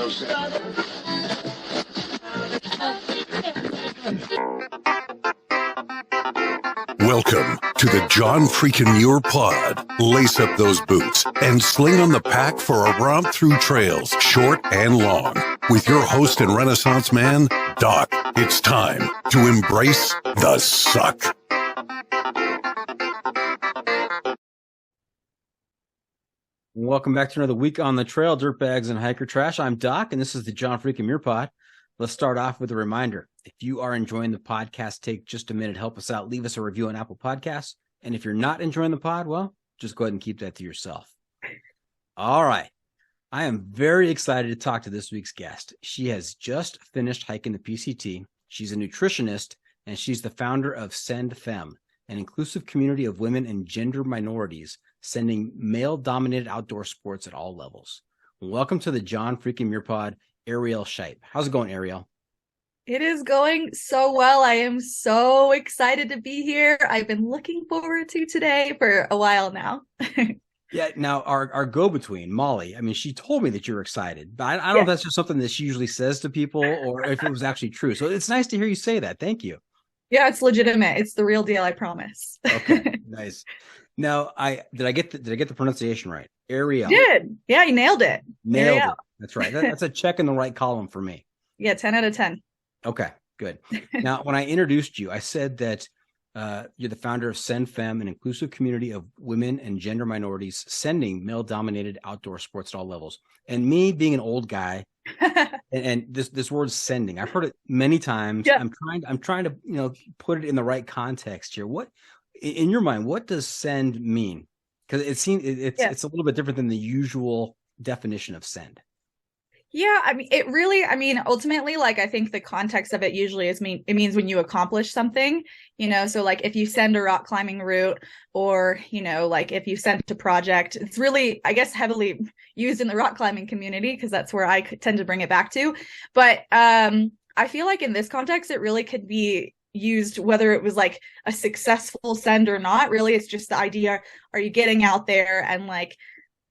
Welcome to the John Freakin' Muir Pod. Lace up those boots and sling on the pack for a romp through trails, short and long. With your host and Renaissance man, Doc. It's time to embrace the suck. Welcome back to another week on the trail, dirtbags and hiker trash. I'm Doc, and this is the John Freakin' Muir Pod. Let's start off with a reminder. If you are enjoying the podcast, take just a minute, help us out, leave us a review on Apple Podcasts. And if you're not enjoying the pod, well, just go ahead and keep that to yourself. All right. I am very excited to talk to this week's guest. She has just finished hiking the PCT. She's a nutritionist, and she's the founder of S5E30, an inclusive community of women and gender minorities sending male-dominated outdoor sports at all levels. Welcome to the John Freakin' Muir Pod, Arielle Shipe. How's it going, Arielle? It is going so well. I am so excited to be here. I've been looking forward to today for a while now. Yeah, now our go-between, Molly, I mean, she told me that you're excited, but I don't know if that's just something that she usually says to people or if it was actually true. So it's nice to hear you say that. Thank you. Yeah, it's legitimate. It's the real deal, I promise. Okay, nice. Now, did I get the pronunciation right? Arielle. You did. Yeah, you nailed it. Nailed it. That's right. That's a check in the right column for me. Yeah, 10 out of 10. Okay, good. Now, when I introduced you, I said that you're the founder of S5E30, an inclusive community of women and gender minorities sending male-dominated outdoor sports at all levels. And me being an old guy, and this word "sending," I've heard it many times. Yeah. I'm trying to put it in the right context here. What, in your mind, what does "send" mean? Because it seems it's a little bit different than the usual definition of "send." Yeah, ultimately, like, I think the context of it usually it means when you accomplish something, so like if you send a rock climbing route or, like if you send a project, it's really, I guess, heavily used in the rock climbing community because that's where I tend to bring it back to. But I feel like in this context, it really could be used whether it was like a successful send or not. Really, it's just the idea, are you getting out there and like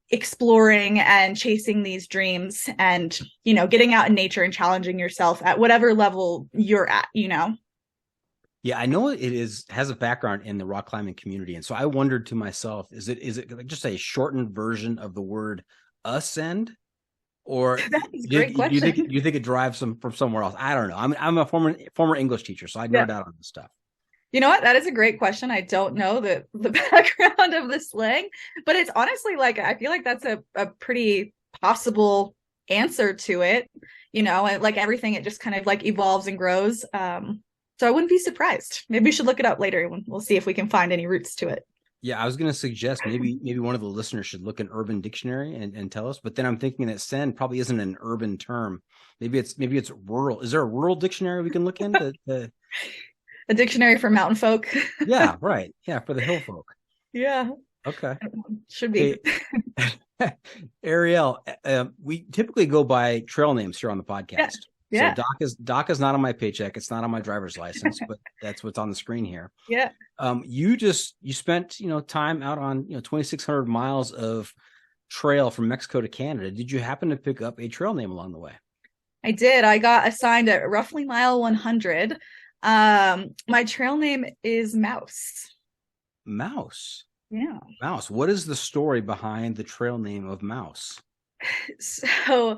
exploring and chasing these dreams and, getting out in nature and challenging yourself at whatever level you're at, Yeah, I know it has a background in the rock climbing community. And so I wondered to myself, is it like just a shortened version of the word ascend? Or That's a great question. You think it derives from somewhere else? I don't know. I'm a former English teacher, so I nerd out on this stuff. You know what? That is a great question. I don't know the background of the slang, but it's honestly like, I feel like that's a pretty possible answer to it. Like everything, it just kind of like evolves and grows. So I wouldn't be surprised. Maybe we should look it up later and we'll see if we can find any roots to it. Yeah, I was going to suggest maybe one of the listeners should look in Urban Dictionary and tell us. But then I'm thinking that "send" probably isn't an urban term. Maybe it's rural. Is there a rural dictionary we can look into? A dictionary for mountain folk. Yeah, right. Yeah, for the hill folk. Yeah. Okay. Should be. Hey, Arielle, we typically go by trail names here on the podcast. Yeah. So Doc is not on my paycheck. It's not on my driver's license, but that's what's on the screen here. Yeah. You spent, time out on, 2,600 miles of trail from Mexico to Canada. Did you happen to pick up a trail name along the way? I did. I got assigned at roughly mile 100. My trail name is Mouse. Mouse. Yeah. Mouse. What is the story behind the trail name of Mouse? So,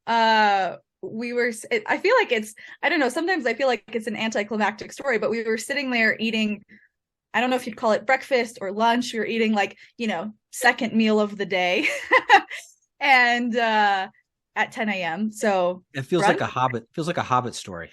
I feel like I don't know, sometimes I feel like it's an anticlimactic story, but we were sitting there eating, I don't know if you'd call it breakfast or lunch. We were eating like, second meal of the day and, at 10 a.m. So it feels like a Hobbit story.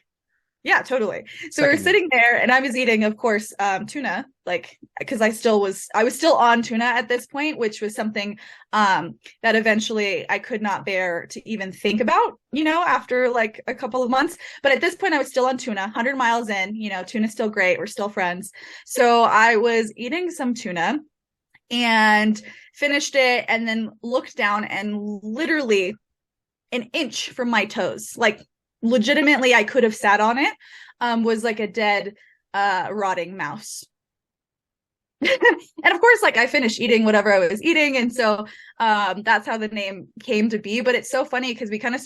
Yeah, totally. So we're sitting there and I was eating, of course, tuna, like, because I was still on tuna at this point, which was something that eventually I could not bear to even think about, after like a couple of months. But at this point I was still on tuna, 100 miles in, tuna's still great. We're still friends. So I was eating some tuna and finished it and then looked down and literally an inch from my toes, like legitimately I could have sat on it, was like a dead rotting mouse. And of course, like I finished eating whatever I was eating. And so that's how the name came to be. But it's so funny because we kind of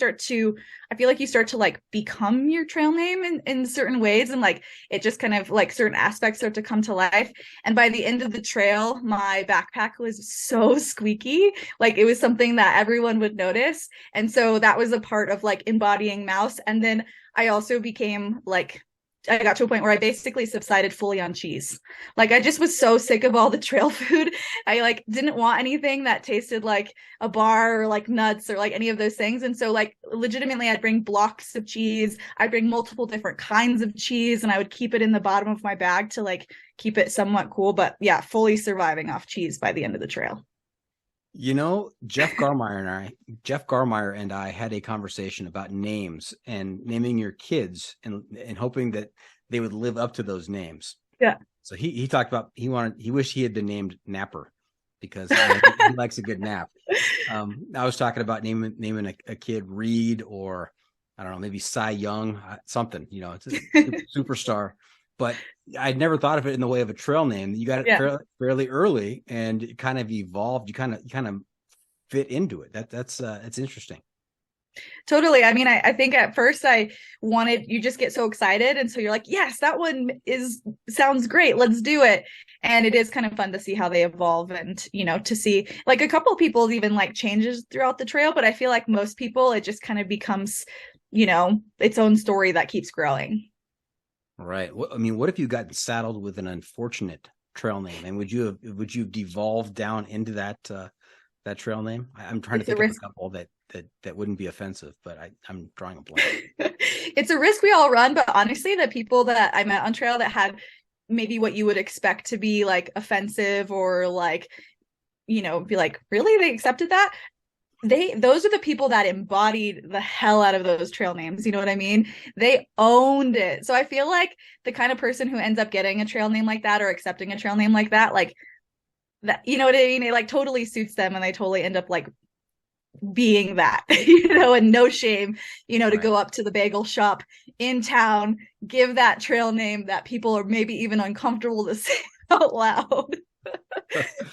I feel like you start to like become your trail name in certain ways. And like, it just kind of like certain aspects start to come to life. And by the end of the trail, my backpack was so squeaky. Like it was something that everyone would notice. And so that was a part of like embodying Mouse. And then I also became like, I got to a point where I basically subsided fully on cheese. Like I just was so sick of all the trail food. I like didn't want anything that tasted like a bar or like nuts or like any of those things. And so like legitimately I'd bring blocks of cheese. I'd bring multiple different kinds of cheese and I would keep it in the bottom of my bag to like keep it somewhat cool. But yeah, fully surviving off cheese by the end of the trail. You know, Jeff Garmeyer and I had a conversation about names and naming your kids and hoping that they would live up to those names. Yeah. So he talked about he wished he had been named Napper because he likes a good nap. I was talking about naming a kid Reed or I don't know, maybe Cy Young, something, you know, it's a superstar. But I'd never thought of it in the way of a trail name. You got it fairly early, and it kind of evolved. You kind of fit into it. That's interesting. Totally. I mean, I think at first you just get so excited, and so you're like, yes, that one sounds great. Let's do it. And it is kind of fun to see how they evolve, and you know, to see like a couple of people's even like changes throughout the trail. But I feel like most people, it just kind of becomes, you know, its own story that keeps growing. Right. I mean, what if you got saddled with an unfortunate trail name, and would you have devolved down into that trail name? I'm trying to think of a couple that wouldn't be offensive, but I'm drawing a blank. It's a risk we all run, but honestly, the people that I met on trail that had maybe what you would expect to be like offensive or like, you know, be like, really, they accepted that? Those are the people that embodied the hell out of those trail names. You know what I mean? They owned it. So I feel like the kind of person who ends up getting a trail name like that or accepting a trail name like that, like that, you know what I mean? It like totally suits them and they totally end up like being that, you know, and no shame, you know, to go up to the bagel shop in town, give that trail name that people are maybe even uncomfortable to say out lound,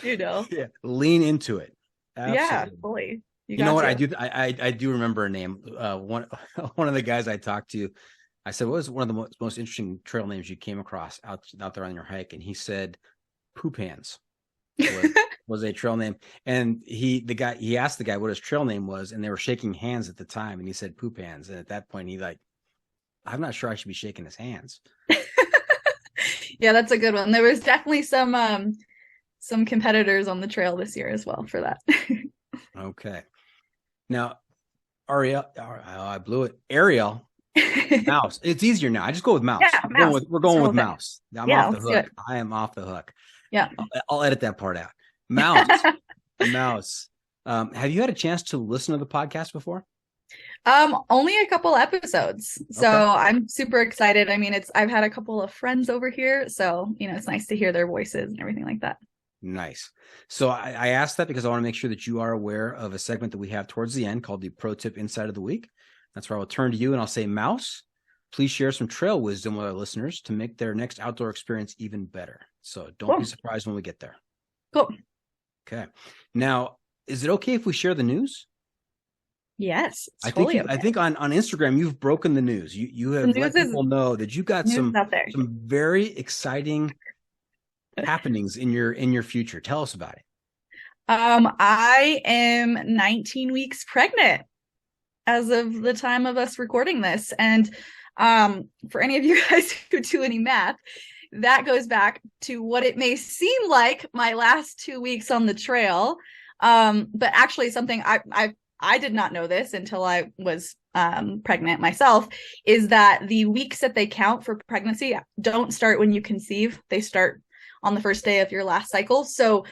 you know? Yeah. Lean into it. Absolutely. Yeah, fully. You know what? I do remember a name. One of the guys I talked to, I said, what was one of the most interesting trail names you came across out there on your hike? And he said, Poop Hands was a trail name. And he asked the guy what his trail name was, and they were shaking hands at the time. And he said Poop Hands. And at that point, he like, I'm not sure I should be shaking his hands. Yeah, that's a good one. There was definitely some competitors on the trail this year as well for that. Okay. Now, Arielle, I blew it. Arielle, Mouse. It's easier now. I just go with Mouse. Yeah, Mouse. We're going with Mouse. I'm off the hook. Good. I am off the hook. Yeah. I'll edit that part out. Mouse. Mouse. Have you had a chance to listen to the podcast before? Only a couple episodes. So okay. I'm super excited. I mean, I've had a couple of friends over here, so you know, it's nice to hear their voices and everything like that. Nice. So I asked that because I want to make sure that you are aware of a segment that we have towards the end called the Pro Tip Insight of the Week. That's where I will turn to you and I'll say, Mouse, please share some trail wisdom with our listeners to make their next outdoor experience even better. So don't be surprised when we get there. Cool. Okay. Now, is it okay if we share the news? Yes. I think on Instagram, you've broken the news. You have let people know that you got some very exciting happenings in your future. Tell us about it. I am 19 weeks pregnant as of the time of us recording this. And for any of you guys who do any math, that goes back to what it may seem like my last 2 weeks on the trail. But actually something I did not know this until I was pregnant myself, is that the weeks that they count for pregnancy don't start when you conceive. They start on the first day of your last cycle. So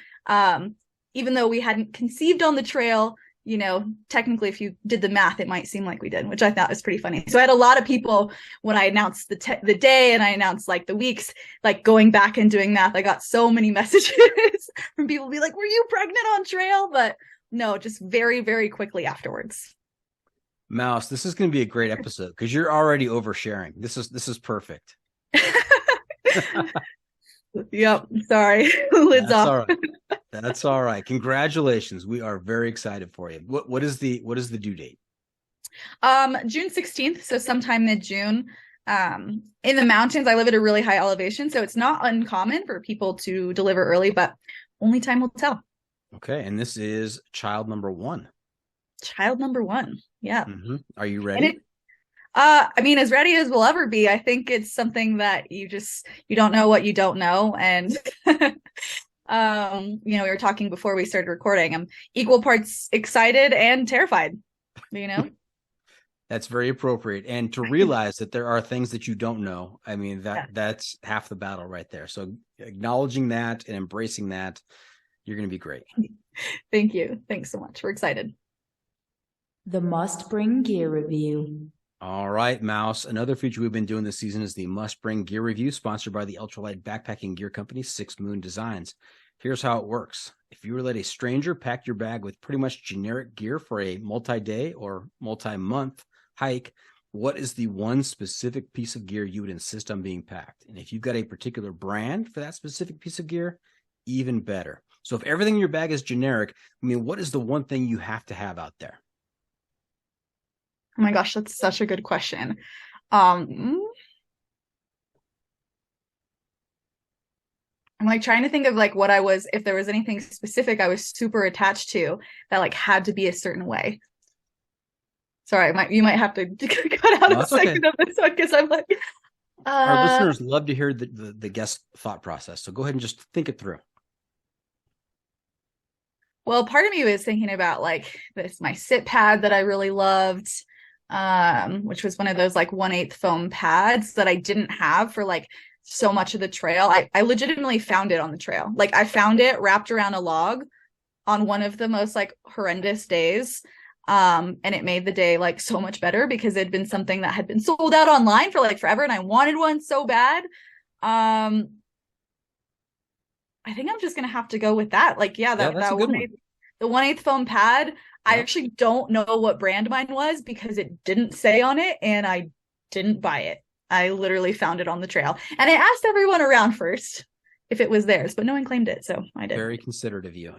even though we hadn't conceived on the trail, you know, technically if you did the math, it might seem like we did, which I thought was pretty funny. So I had a lot of people when I announced the day and I announced like the weeks, like going back and doing math. I got so many messages from people be like, were you pregnant on trail? But no, just very, very quickly afterwards. Mouse, this is going to be a great episode because you're already oversharing. This is perfect. Yep. Sorry. Lids That's off. all right. That's all right. Congratulations. We are very excited for you. What is the due date? June 16th, so sometime mid-June. In the mountains, I live at a really high elevation, so it's not uncommon for people to deliver early, but only time will tell. Okay, and this is child number 1. Child number 1. Yeah. Mm-hmm. Are you ready? I mean, as ready as we'll ever be. I think it's something that you don't know what you don't know. And we were talking before we started recording. I'm equal parts excited and terrified, That's very appropriate. And to realize that there are things that you don't know, I mean, that's half the battle right there. So acknowledging that and embracing that, you're going to be great. Thank you. Thanks so much. We're excited. The Must Bring Gear Review. All right, Mouse. Another feature we've been doing this season is the Must Bring Gear Review, sponsored by the ultralight backpacking gear company, 6 Moon Designs. Here's how it works. If you were to let a stranger pack your bag with pretty much generic gear for a multi-day or multi-month hike, what is the one specific piece of gear you would insist on being packed? And if you've got a particular brand for that specific piece of gear, even better. So if everything in your bag is generic, I mean, what is the one thing you have to have out there? Oh my gosh, that's such a good question. I'm like trying to think of like if there was anything specific I was super attached to that like had to be a certain way. Sorry, you might have to cut out a second of this one because I'm like. Our listeners love to hear the guest thought process. So go ahead and just think it through. Well, part of me was thinking about like my sit pad that I really loved, which was one of those like 1/8 foam pads that I didn't have for like so much of the trail. I legitimately found it on the trail. Like I found it wrapped around a log on one of the most like horrendous days. And it made the day like so much better because it'd been something that had been sold out online for like forever and I wanted one so bad. I think I'm just gonna have to go with that. Like, that the 1/8 foam pad. Yeah. I actually don't know what brand mine was because it didn't say on it and I didn't buy it. I literally found it on the trail. And I asked everyone around first if it was theirs, but no one claimed it, so I did. Very considerate of you.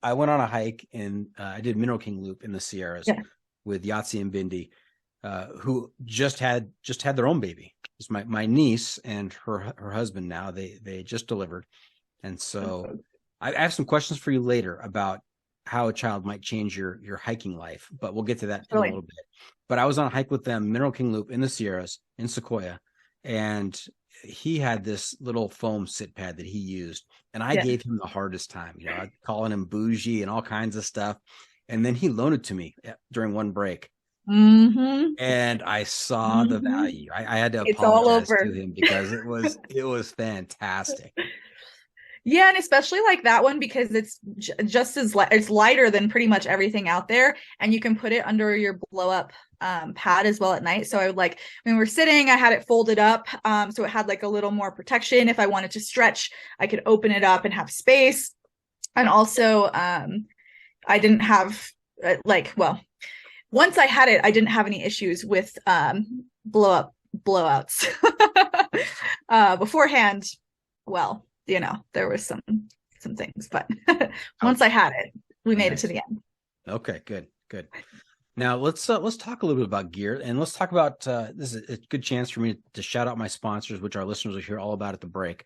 I went on a hike and I did Mineral King Loop in the Sierras with Yahtzee and Bindi, who just had their own baby. It's my niece and her husband now. They just delivered, and so I have some questions for you later about how a child might change your hiking life, but we'll get to that in a little bit. But I was on a hike with them, Mineral King Loop in the Sierras in Sequoia, and he had this little foam sit pad that he used, and I gave him the hardest time, calling him bougie and all kinds of stuff. And then he loaned it to me during one break. Mm-hmm. And I saw the value. I had to apologize to him because it was fantastic. Yeah, and especially like that one because it's just as it's lighter than pretty much everything out there, and you can put it under your blow up pad as well at night. So I would like when we're sitting, I had it folded up, so it had like a little more protection. If I wanted to stretch, I could open it up and have space. And also, I didn't have once I had it, I didn't have any issues with blowouts beforehand. Well, there was some things, but once I had it, we made it to the end. Okay, good. Now let's talk a little bit about gear, and let's talk about this is a good chance for me to shout out my sponsors, which our listeners will hear all about at the break.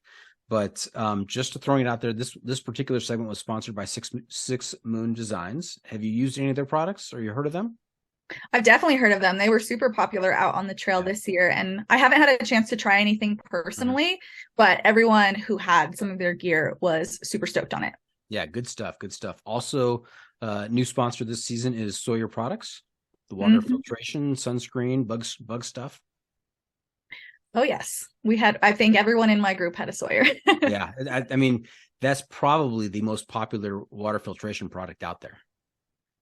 But just to throwing it out there, this particular segment was sponsored by 6 Moon Designs. Have you used any of their products, or you heard of them? I've definitely heard of them. They were super popular out on the trail this year, and I haven't had a chance to try anything personally, but everyone who had some of their gear was super stoked on it. Yeah, good stuff. Also, new sponsor this season is Sawyer Products, the water filtration, sunscreen, bug stuff. Oh, yes. I think everyone in my group had a Sawyer. Yeah, I mean, that's probably the most popular water filtration product out there.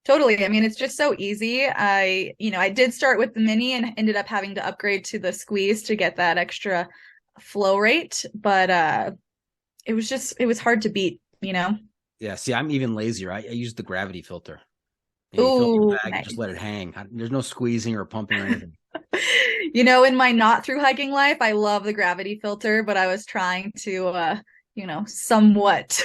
Totally. I mean, it's just so easy. I did start with the mini and ended up having to upgrade to the squeeze to get that extra flow rate. But it was hard to beat, Yeah. See, I'm even lazier. I use the gravity filter. Ooh, nice. Just let it hang. There's no squeezing or pumping or anything. In my not through hiking life, I love the gravity filter, but I was trying to, somewhat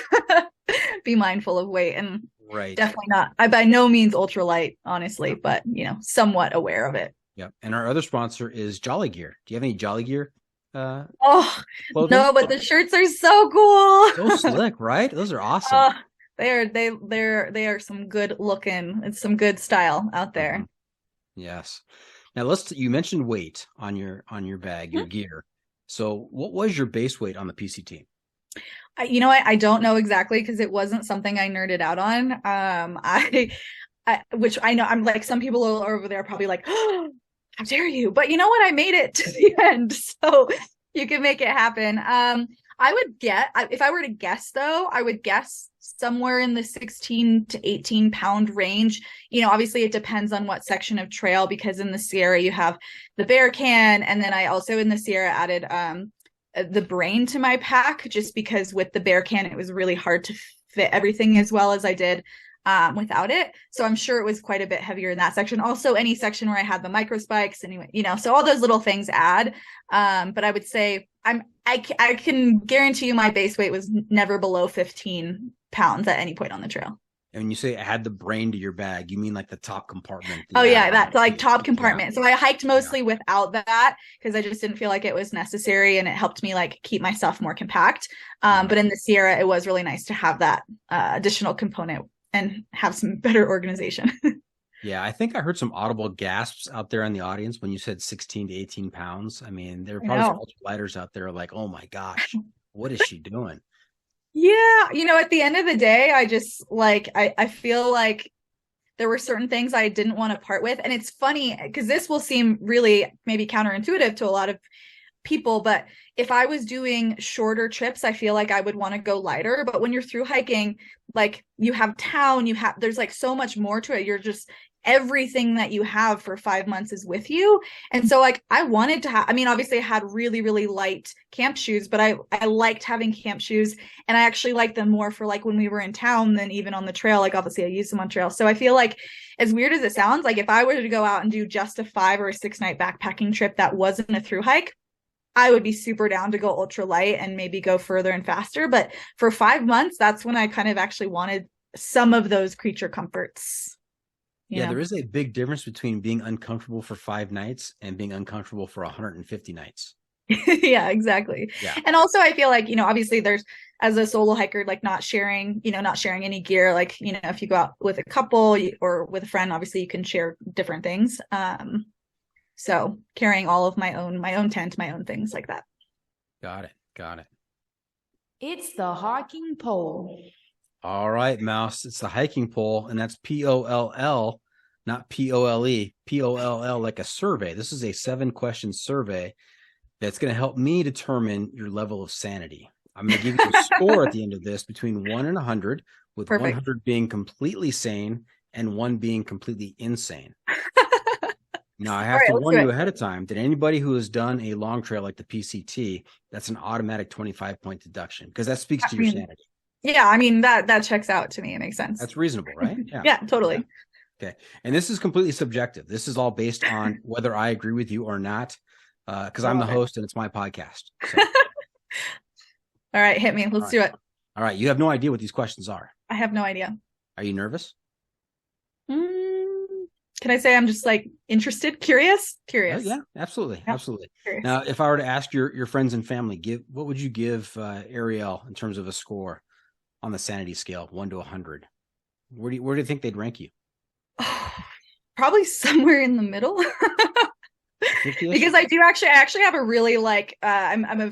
be mindful of weight and Right. definitely not. I by no means ultralight, honestly, but somewhat aware of it. Yep. And our other sponsor is Jolly Gear. Do you have any Jolly Gear? Oh Clothing? no, but the shirts are so cool. So slick, right? Those are awesome. They are some good looking. It's some good style out there. Mm-hmm. Yes. Now you mentioned weight on your bag, your gear. So what was your base weight on the PCT? I don't know exactly because it wasn't something I nerded out on. Which I know I'm like, some people are over there probably like, oh, how dare you? But you know what? I made it to the end, so you can make it happen. I would if I were to guess though, I would guess somewhere in the 16 to 18 pound range. Obviously it depends on what section of trail, because in the Sierra you have the bear can, and then I also in the Sierra added the brain to my pack, just because with the bear can it was really hard to fit everything as well as I did without it. So I'm sure it was quite a bit heavier in that section. Also any section where I had the micro spikes anyway, so all those little things add. But I would say I can guarantee you my base weight was never below 15 pounds at any point on the trail. And when you say add the brain to your bag, you mean like the top compartment? Oh yeah, that's like top compartment. Yeah. So I hiked mostly without that because I just didn't feel like it was necessary, and it helped me like keep my stuff more compact. But in the Sierra, it was really nice to have that additional component and have some better organization. Yeah, I think I heard some audible gasps out there in the audience when you said 16 to 18 pounds. I mean, there were probably some ultralighters out there like, oh my gosh, what is she doing? Yeah, at the end of the day, I just I feel like there were certain things I didn't want to part with. And it's funny because this will seem really maybe counterintuitive to a lot of people, but if I was doing shorter trips, I feel like I would want to go lighter. But when you're through hiking, like you have town, there's like so much more to it. You're just everything that you have for 5 months is with you. And so like I wanted to have, obviously I had really, really light camp shoes, but I liked having camp shoes, and I actually liked them more for like when we were in town than even on the trail. Like obviously I used them on trail. So I feel like, as weird as it sounds, like if I were to go out and do just a 5 or a 6 night backpacking trip that wasn't a through hike, I would be super down to go ultra light and maybe go further and faster. But for 5 months, that's when I kind of actually wanted some of those creature comforts. Yeah, there is a big difference between being uncomfortable for 5 nights and being uncomfortable for 150 nights. Yeah, exactly. Yeah. And also I feel like, obviously there's, as a solo hiker, like not sharing any gear, like, if you go out with a couple or with a friend, obviously you can share different things. So carrying all of my own tent, my own things like that. Got it. It's the hiking pole. All right, Mouse. It's the hiking pole, and that's POLL, not POLE. POLL, like a survey. This is a 7-question survey that's going to help me determine your level of sanity. I'm going to give you a score at the end of this between 1 and 100, with Perfect. 100 being completely sane and 1 being completely insane. Now, I have to warn you ahead of time that anybody who has done a long trail like the PCT, that's an automatic 25-point deduction, because that speaks to your sanity. Yeah, that checks out to me. It makes sense. That's reasonable, right? Yeah, totally. Yeah. Okay. And this is completely subjective. This is all based on whether I agree with you or not, because I'm the host and it's my podcast. So. All right, hit me. Let's do it. All right. You have no idea what these questions are. I have no idea. Are you nervous? Can I say I'm just like interested, curious? Yeah, absolutely. Yeah. Absolutely. Curious. Now, if I were to ask your friends and family, what would you give Arielle in terms of a score on the sanity scale, 1 to 100? Where do you think they'd rank you? Probably somewhere in the middle. Because I actually have a really I'm a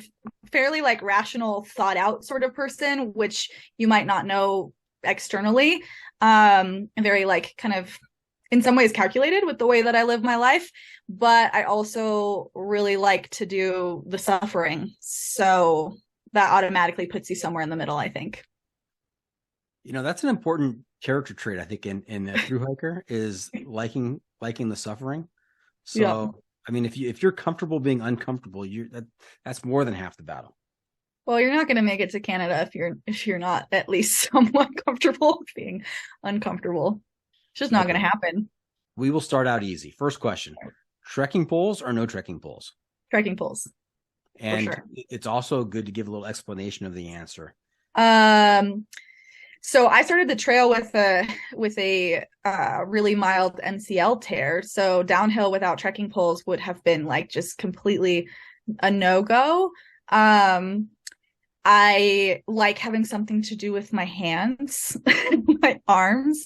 fairly like rational, thought out sort of person, which you might not know externally. I'm very like kind of in some ways calculated with the way that I live my life, but I also really like to do the suffering. So that automatically puts you somewhere in the middle, I think. That's an important character trait, I think, in the thru hiker is liking the suffering. So, yeah. If you're comfortable being uncomfortable, that's more than half the battle. Well, you're not going to make it to Canada if you're not at least somewhat comfortable being uncomfortable. It's just not going to happen. We will start out easy. First question: Trekking poles or no trekking poles? Trekking poles. And sure. It's also good to give a little explanation of the answer. So I started the trail with a really mild MCL tear. So downhill without trekking poles would have been like just completely a no-go. I like having something to do with my hands, my arms,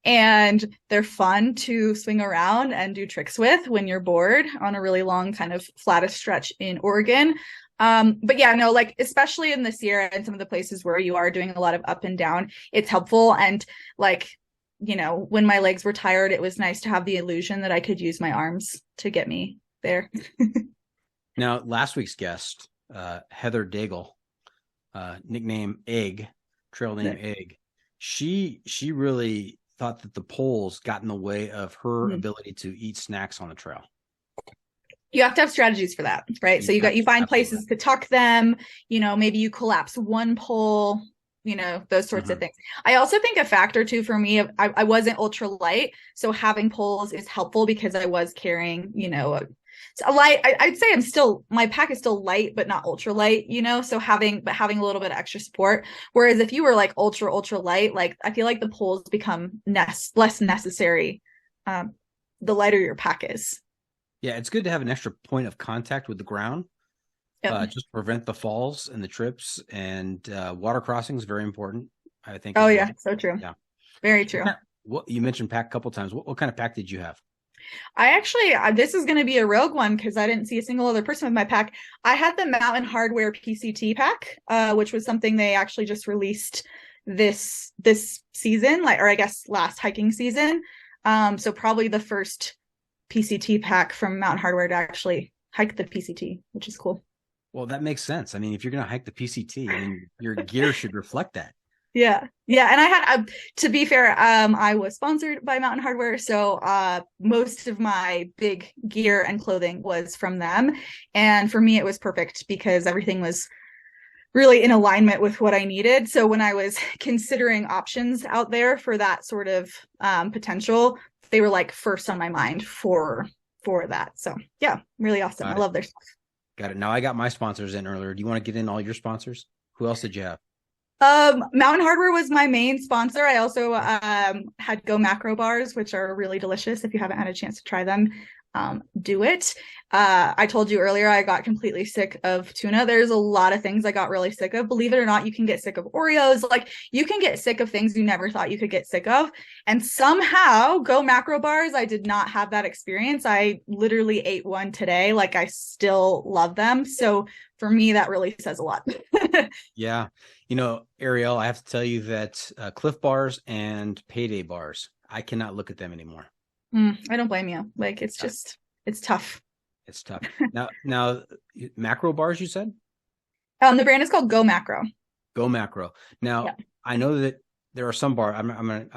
and they're fun to swing around and do tricks with when you're bored on a really long kind of flattest stretch in Oregon. But yeah, no, like especially in the Sierra and some of the places where you are doing a lot of up and down, it's helpful. And like, you know, when my legs were tired, it was nice to have the illusion that I could use my arms to get me there. Now, last week's guest, Heather Daigle, nickname Egg, trail name Egg, she really thought that the poles got in the way of her ability to eat snacks on the trail. You have to have strategies for that, right? So you find places to tuck them, you know, maybe you collapse one pole, you know, those sorts of things. I also think a factor too for me, I wasn't ultra light, so having poles is helpful because I was carrying, you know, a light. I'd say my pack is still light, but not ultra light, you know, so having a little bit of extra support. Whereas if you were like ultra light, like I feel like the poles become less necessary the lighter your pack is. Yeah, it's good to have an extra point of contact with the ground, just to prevent the falls and the trips. And water crossing is very important, I think. Oh, yeah, so true. Yeah, very true. What you mentioned pack a couple times. What kind of pack did you have? I actually, this is going to be a rogue one because I didn't see a single other person with my pack. I had the Mountain Hardwear PCT pack, which was something they actually just released this season, or I guess last hiking season. So probably the first PCT pack from Mountain Hardwear to actually hike the PCT, which is cool. Well, that makes sense. I mean, if you're going to hike the PCT, I mean, your gear should reflect that. Yeah. And I had, to be fair, I was sponsored by Mountain Hardwear, so most of my big gear and clothing was from them. And for me, it was perfect because everything was really in alignment with what I needed. So when I was considering options out there for that sort of potential, they were like first on my mind for that. So yeah, really awesome. I love their stuff. Got it. Now I got my sponsors in earlier. Do you want to get in all your sponsors? Who else did you have? Mountain Hardwear was my main sponsor. I also had Go Macro bars, which are really delicious. If you haven't had a chance to try them, do it. I told you earlier I got completely sick of tuna. There's a lot of things I got really sick of. Believe it or not, you can get sick of Oreos. Like you can get sick of things you never thought you could get sick of. And somehow Go Macro bars, I did not have that experience. I literally ate one today. Like I still love them. So for me, that really says a lot. Yeah. You know, Arielle, I have to tell you that Cliff bars and Payday bars, I cannot look at them anymore. I don't blame you. Like it's just, it's tough. It's tough. Now, macro bars, you said? The brand is called Go Macro. Go Macro. Now, yeah. I know that there are some bars. I'm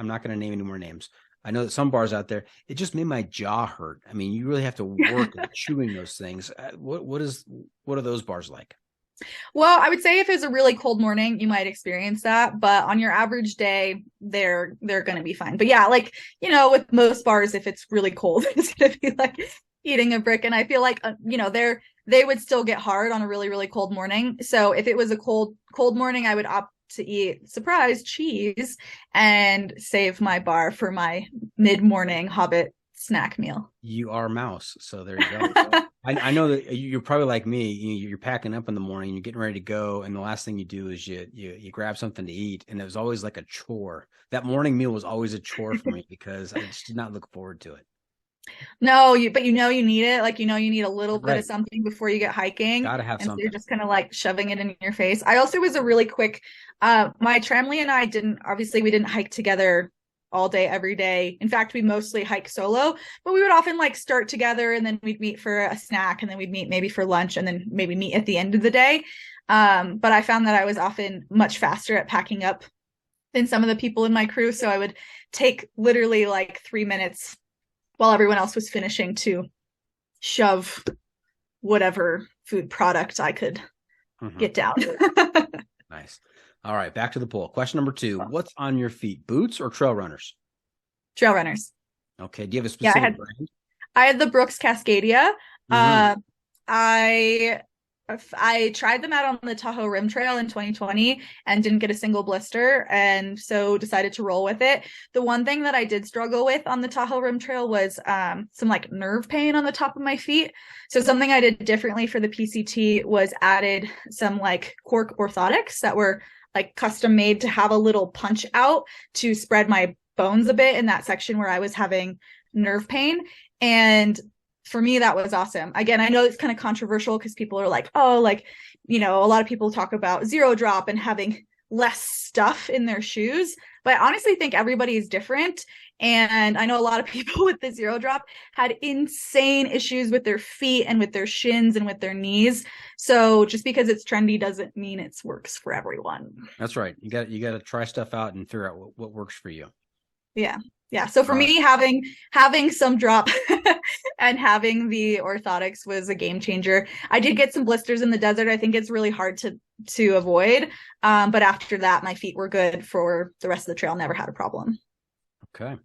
not going to name any more names. I know that some bars out there, it just made my jaw hurt. I mean, you really have to work at chewing those things. What are those bars like? Well, I would say if it's a really cold morning, you might experience that, but on your average day, they're going to be fine. But yeah, like, you know, with most bars, if it's really cold, it's going to be like eating a brick. And I feel like, you know, they would still get hard on a really, really cold morning. So if it was a cold morning, I would opt to eat cheese and save my bar for my mid-morning Hobbit snack meal. You are a mouse, so there you go. So I know that you're probably like me. You're packing up in the morning, you're getting ready to go, and the last thing you do is you grab something to eat, and it was always like a chore. That morning meal was always a chore for me because I just did not look forward to it. No, but you know you need it. Like, you know, you need a little bit of something before you get hiking. Gotta have something. So you're just kind of like shoving it in your face. I also was a really quick, my tramley and I we didn't hike together all day, every day. In fact, we mostly hike solo, but we would often like start together and then we'd meet for a snack and then we'd meet maybe for lunch and then maybe meet at the end of the day. But I found that I was often much faster at packing up than some of the people in my crew. So I would take literally like 3 minutes while everyone else was finishing to shove whatever food product I could get down. Nice. All right, back to the poll. Question number 2. What's on your feet, boots or trail runners? Trail runners. Okay. Do you have a specific brand? I had the Brooks Cascadia. Mhm. I tried them out on the Tahoe Rim Trail in 2020 and didn't get a single blister, and so decided to roll with it. The one thing that I did struggle with on the Tahoe Rim Trail was some like nerve pain on the top of my feet. So something I did differently for the PCT was added some like cork orthotics that were like custom made to have a little punch out to spread my bones a bit in that section where I was having nerve pain. And for me, that was awesome. Again, I know it's kind of controversial because people are like, oh, like, a lot of people talk about zero drop and having less stuff in their shoes. But I honestly think everybody is different. And I know a lot of people with the zero drop had insane issues with their feet and with their shins and with their knees. So just because it's trendy doesn't mean it works for everyone. That's right. You got to try stuff out and figure out what works for you. Yeah. Yeah. So for me, having some drop and having the orthotics was a game changer. I did get some blisters in the desert. I think it's really hard to avoid. But after that, my feet were good for the rest of the trail. Never had a problem. Okay.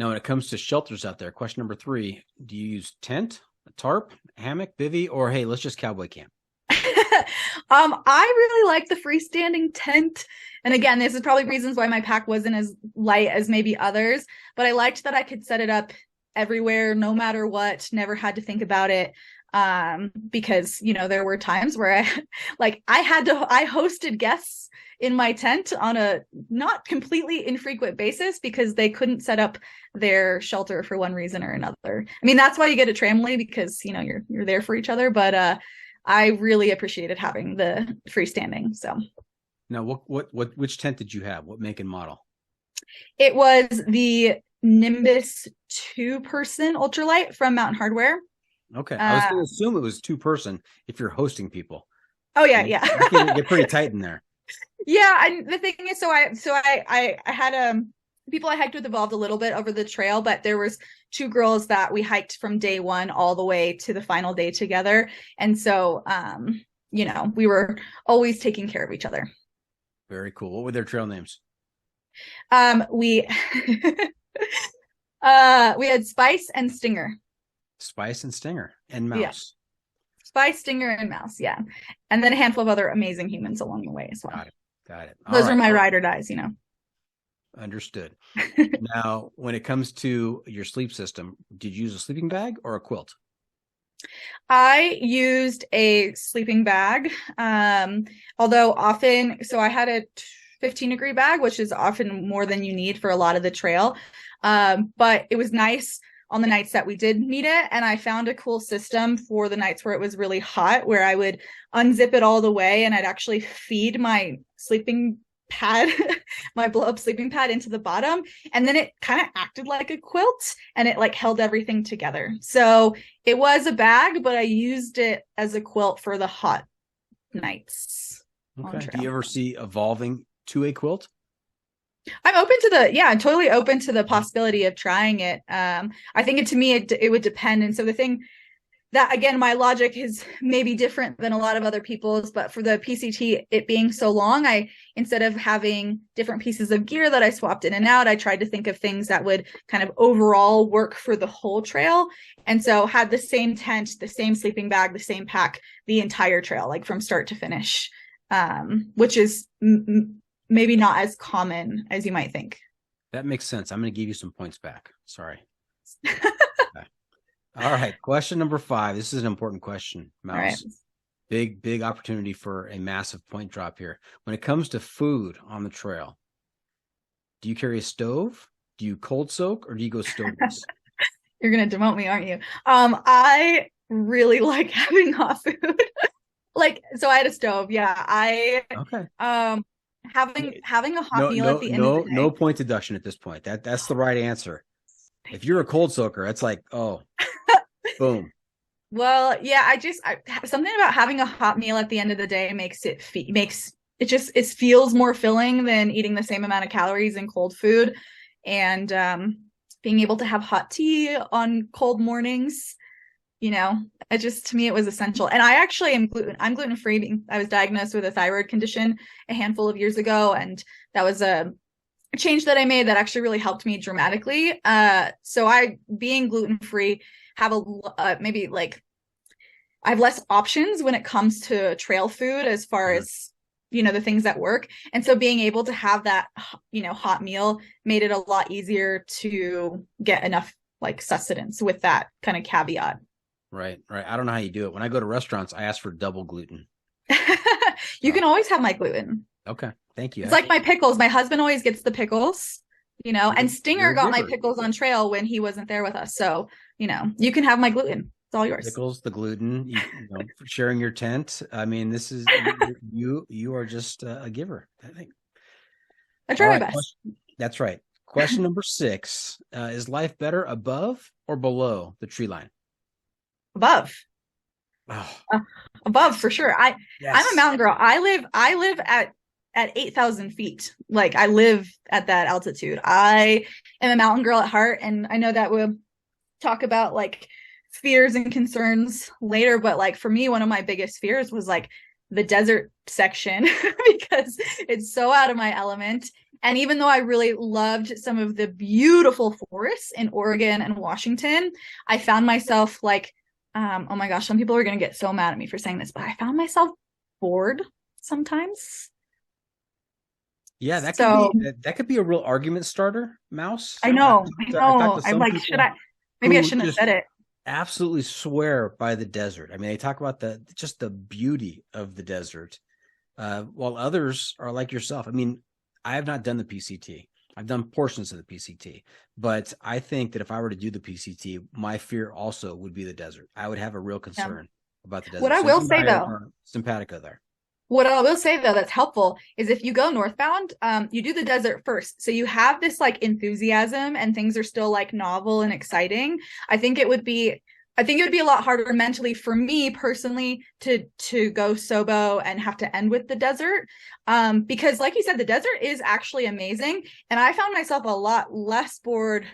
Now, when it comes to shelters out there, question number 3, do you use tent, a tarp, hammock, bivvy, or hey, let's just cowboy camp? I really like the freestanding tent. And again, this is probably reasons why my pack wasn't as light as maybe others, but I liked that I could set it up everywhere, no matter what, never had to think about it. Because, there were times where I hosted guests in my tent on a not completely infrequent basis because they couldn't set up their shelter for one reason or another. I mean, that's why you get a tramway because, you're there for each other. But, I really appreciated having the freestanding. So now which tent did you have? What make and model? it was the Nimbus 2-person ultralight from Mountain Hardware. Okay. I was going to assume it was 2-person if you're hosting people. Oh yeah. Yeah. You get pretty tight in there. Yeah. And the thing is, I had people I hiked with evolved a little bit over the trail, but there was 2 girls that we hiked from day 1 all the way to the final day together. And so, we were always taking care of each other. Very cool. What were their trail names? We had Spice and Stinger. Spice and Stinger and Mouse. Yeah. Spice, Stinger, and Mouse. Yeah. And then a handful of other amazing humans along the way as well. Got it. Those are my ride or dies, Understood. Now, when it comes to your sleep system, did you use a sleeping bag or a quilt? I used a sleeping bag. Although often, so I had a 15-degree bag, which is often more than you need for a lot of the trail. But it was nice on the nights that we did need it. And I found a cool system for the nights where it was really hot, where I would unzip it all the way and I'd actually feed my sleeping pad, my blow-up sleeping pad into the bottom. And then it kind of acted like a quilt and it like held everything together. So it was a bag, but I used it as a quilt for the hot nights. Okay. Do you ever see evolving to a quilt? I'm totally open to the possibility of trying it. I think it would depend. And so the thing that, again, my logic is maybe different than a lot of other people's, but for the PCT, it being so long, instead of having different pieces of gear that I swapped in and out, I tried to think of things that would kind of overall work for the whole trail. And so had the same tent, the same sleeping bag, the same pack, the entire trail, like from start to finish, which is maybe not as common as you might think. That makes sense. I'm going to give you some points back. Sorry. Okay. All right. Question number 5. This is an important question, Mouse. Right. Big opportunity for a massive point drop here. When it comes to food on the trail, do you carry a stove? Do you cold soak or do you go stoveless? You're going to demote me, aren't you? I really like having hot food. So I had a stove. Yeah. Having a hot meal at the end of the day. No point deduction at this point. That's the right answer. If you're a cold soaker, it's like, oh, boom. Well, yeah, something about having a hot meal at the end of the day it feels more filling than eating the same amount of calories in cold food. And being able to have hot tea on cold mornings, to me, it was essential. And I actually I'm gluten-free. I was diagnosed with a thyroid condition a handful of years ago. And that was a change that I made that actually really helped me dramatically. So being gluten-free have maybe like I have less options when it comes to trail food as far as, you know, the things that work. And so being able to have that, you know, hot meal made it a lot easier to get enough like sustenance with that kind of caveat. Right. I don't know how you do it. When I go to restaurants, I ask for double gluten. You can always have my gluten. Okay. Thank you. It's like my pickles. My husband always gets the pickles, you know, and Stinger got my pickles on trail when he wasn't there with us. So, you know, you can have my gluten. It's all yours. Pickles, the gluten, you know, sharing your tent. I mean, this is you are just a giver, I think. I try my best. That's right. Question number 6, is life better above or below the tree line? Above. Oh. Above for sure. I'm a mountain girl. I live at 8,000 feet. Like I live at that altitude. I am a mountain girl at heart. And I know that we'll talk about like fears and concerns later, but like for me, one of my biggest fears was like the desert section because it's so out of my element. And even though I really loved some of the beautiful forests in Oregon and Washington, I found myself like, oh my gosh, some people are going to get so mad at me for saying this, but I found myself bored sometimes. Yeah, that could be a real argument starter, Mouse. I know. I'm like, maybe I shouldn't have said it. Absolutely swear by the desert. I mean, they talk about just the beauty of the desert, while others are like yourself. I mean, I have not done the PCT. I've done portions of the PCT, but I think that if I were to do the PCT, my fear also would be the desert. I would have a real concern about the desert. What I will say though, simpatico there. What I will say though, that's helpful is if you go northbound, you do the desert first. So you have this like enthusiasm and things are still like novel and exciting. I think it would be a lot harder mentally for me personally to go Sobo and have to end with the desert. Because like you said, the desert is actually amazing. And I found myself a lot less bored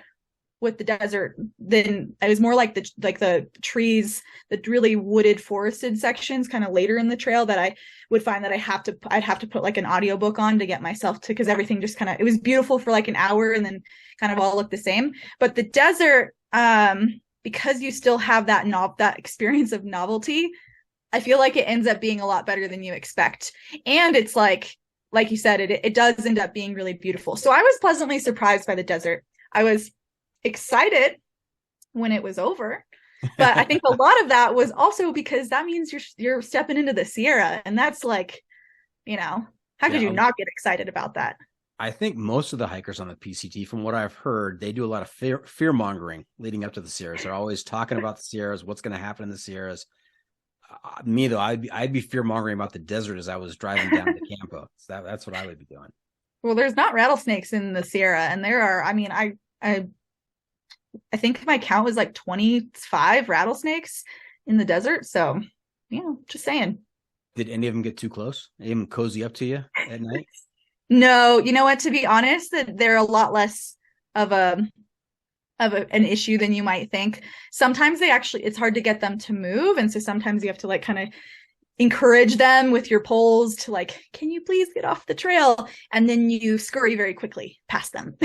with the desert than I was more like the trees, the really wooded forested sections kind of later in the trail that I would find that I'd have to put like an audiobook on to get myself to, because everything just kind of, it was beautiful for like an hour and then kind of all looked the same. But the desert, because you still have that experience of novelty, I feel like it ends up being a lot better than you expect. And it's like you said, it does end up being really beautiful. So I was pleasantly surprised by the desert. I was excited when it was over, but I think a lot of that was also because that means you're stepping into the Sierra, and that's like, you know, how could you not get excited about that? I think most of the hikers on the PCT, from what I've heard, they do a lot of fear mongering leading up to the Sierras. They're always talking about the Sierras, what's going to happen in the Sierras. Me though, I'd be fear mongering about the desert as I was driving down to Campo. So that's what I would be doing. Well, there's not rattlesnakes in the Sierra, and there are. I mean, I think my count was like 25 rattlesnakes in the desert. So, you know, just saying. Did any of them get too close? Any of them cozy up to you at night? No, you know what? To be honest, that they're a lot less of an issue than you might think. Sometimes it's hard to get them to move, and so sometimes you have to like kind of encourage them with your poles to like, can you please get off the trail? And then you scurry very quickly past them.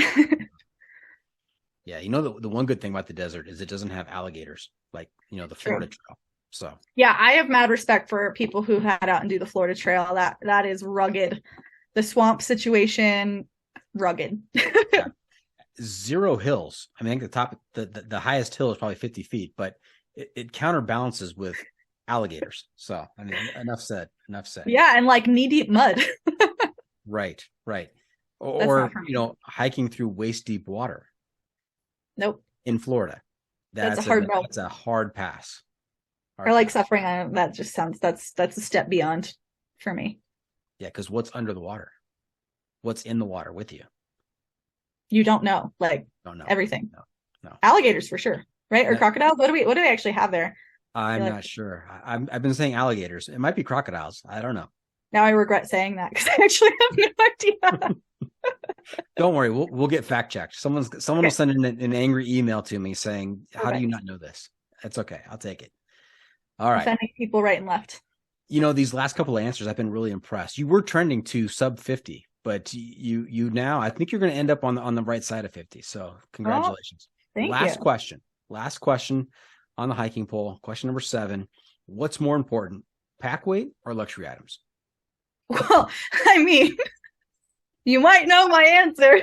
Yeah, you know, the one good thing about the desert is it doesn't have alligators like, you know, the Florida Trail. So yeah, I have mad respect for people who head out and do the Florida Trail. That is rugged. The swamp situation, rugged. Yeah. 0 hills. I mean, I think the highest hill is probably 50 feet, but it counterbalances with alligators. So I mean, enough said. Yeah, and like knee deep mud. Right. Or you know, hiking through waist deep water. Nope. In Florida. That's a hard pass. Or like suffering. That just sounds, that's a step beyond for me. Yeah, because what's under the water? What's in the water with you? You don't know. Like everything. No. Alligators for sure, right? Or crocodiles? What do we actually have there? I'm not sure. I've been saying alligators. It might be crocodiles. I don't know. Now I regret saying that because I actually have no idea. Don't worry, we'll get fact checked. Someone will send an angry email to me saying, "How do you not know this?" It's okay. I'll take it. All right. Sending people right and left. You know, these last couple of answers, I've been really impressed. You were trending to sub 50, but you now, I think you're going to end up on the right side of 50. So congratulations. Thank you. Last question. on the hiking poll. Question number 7. What's more important, pack weight or luxury items? Well, I mean, you might know my answer.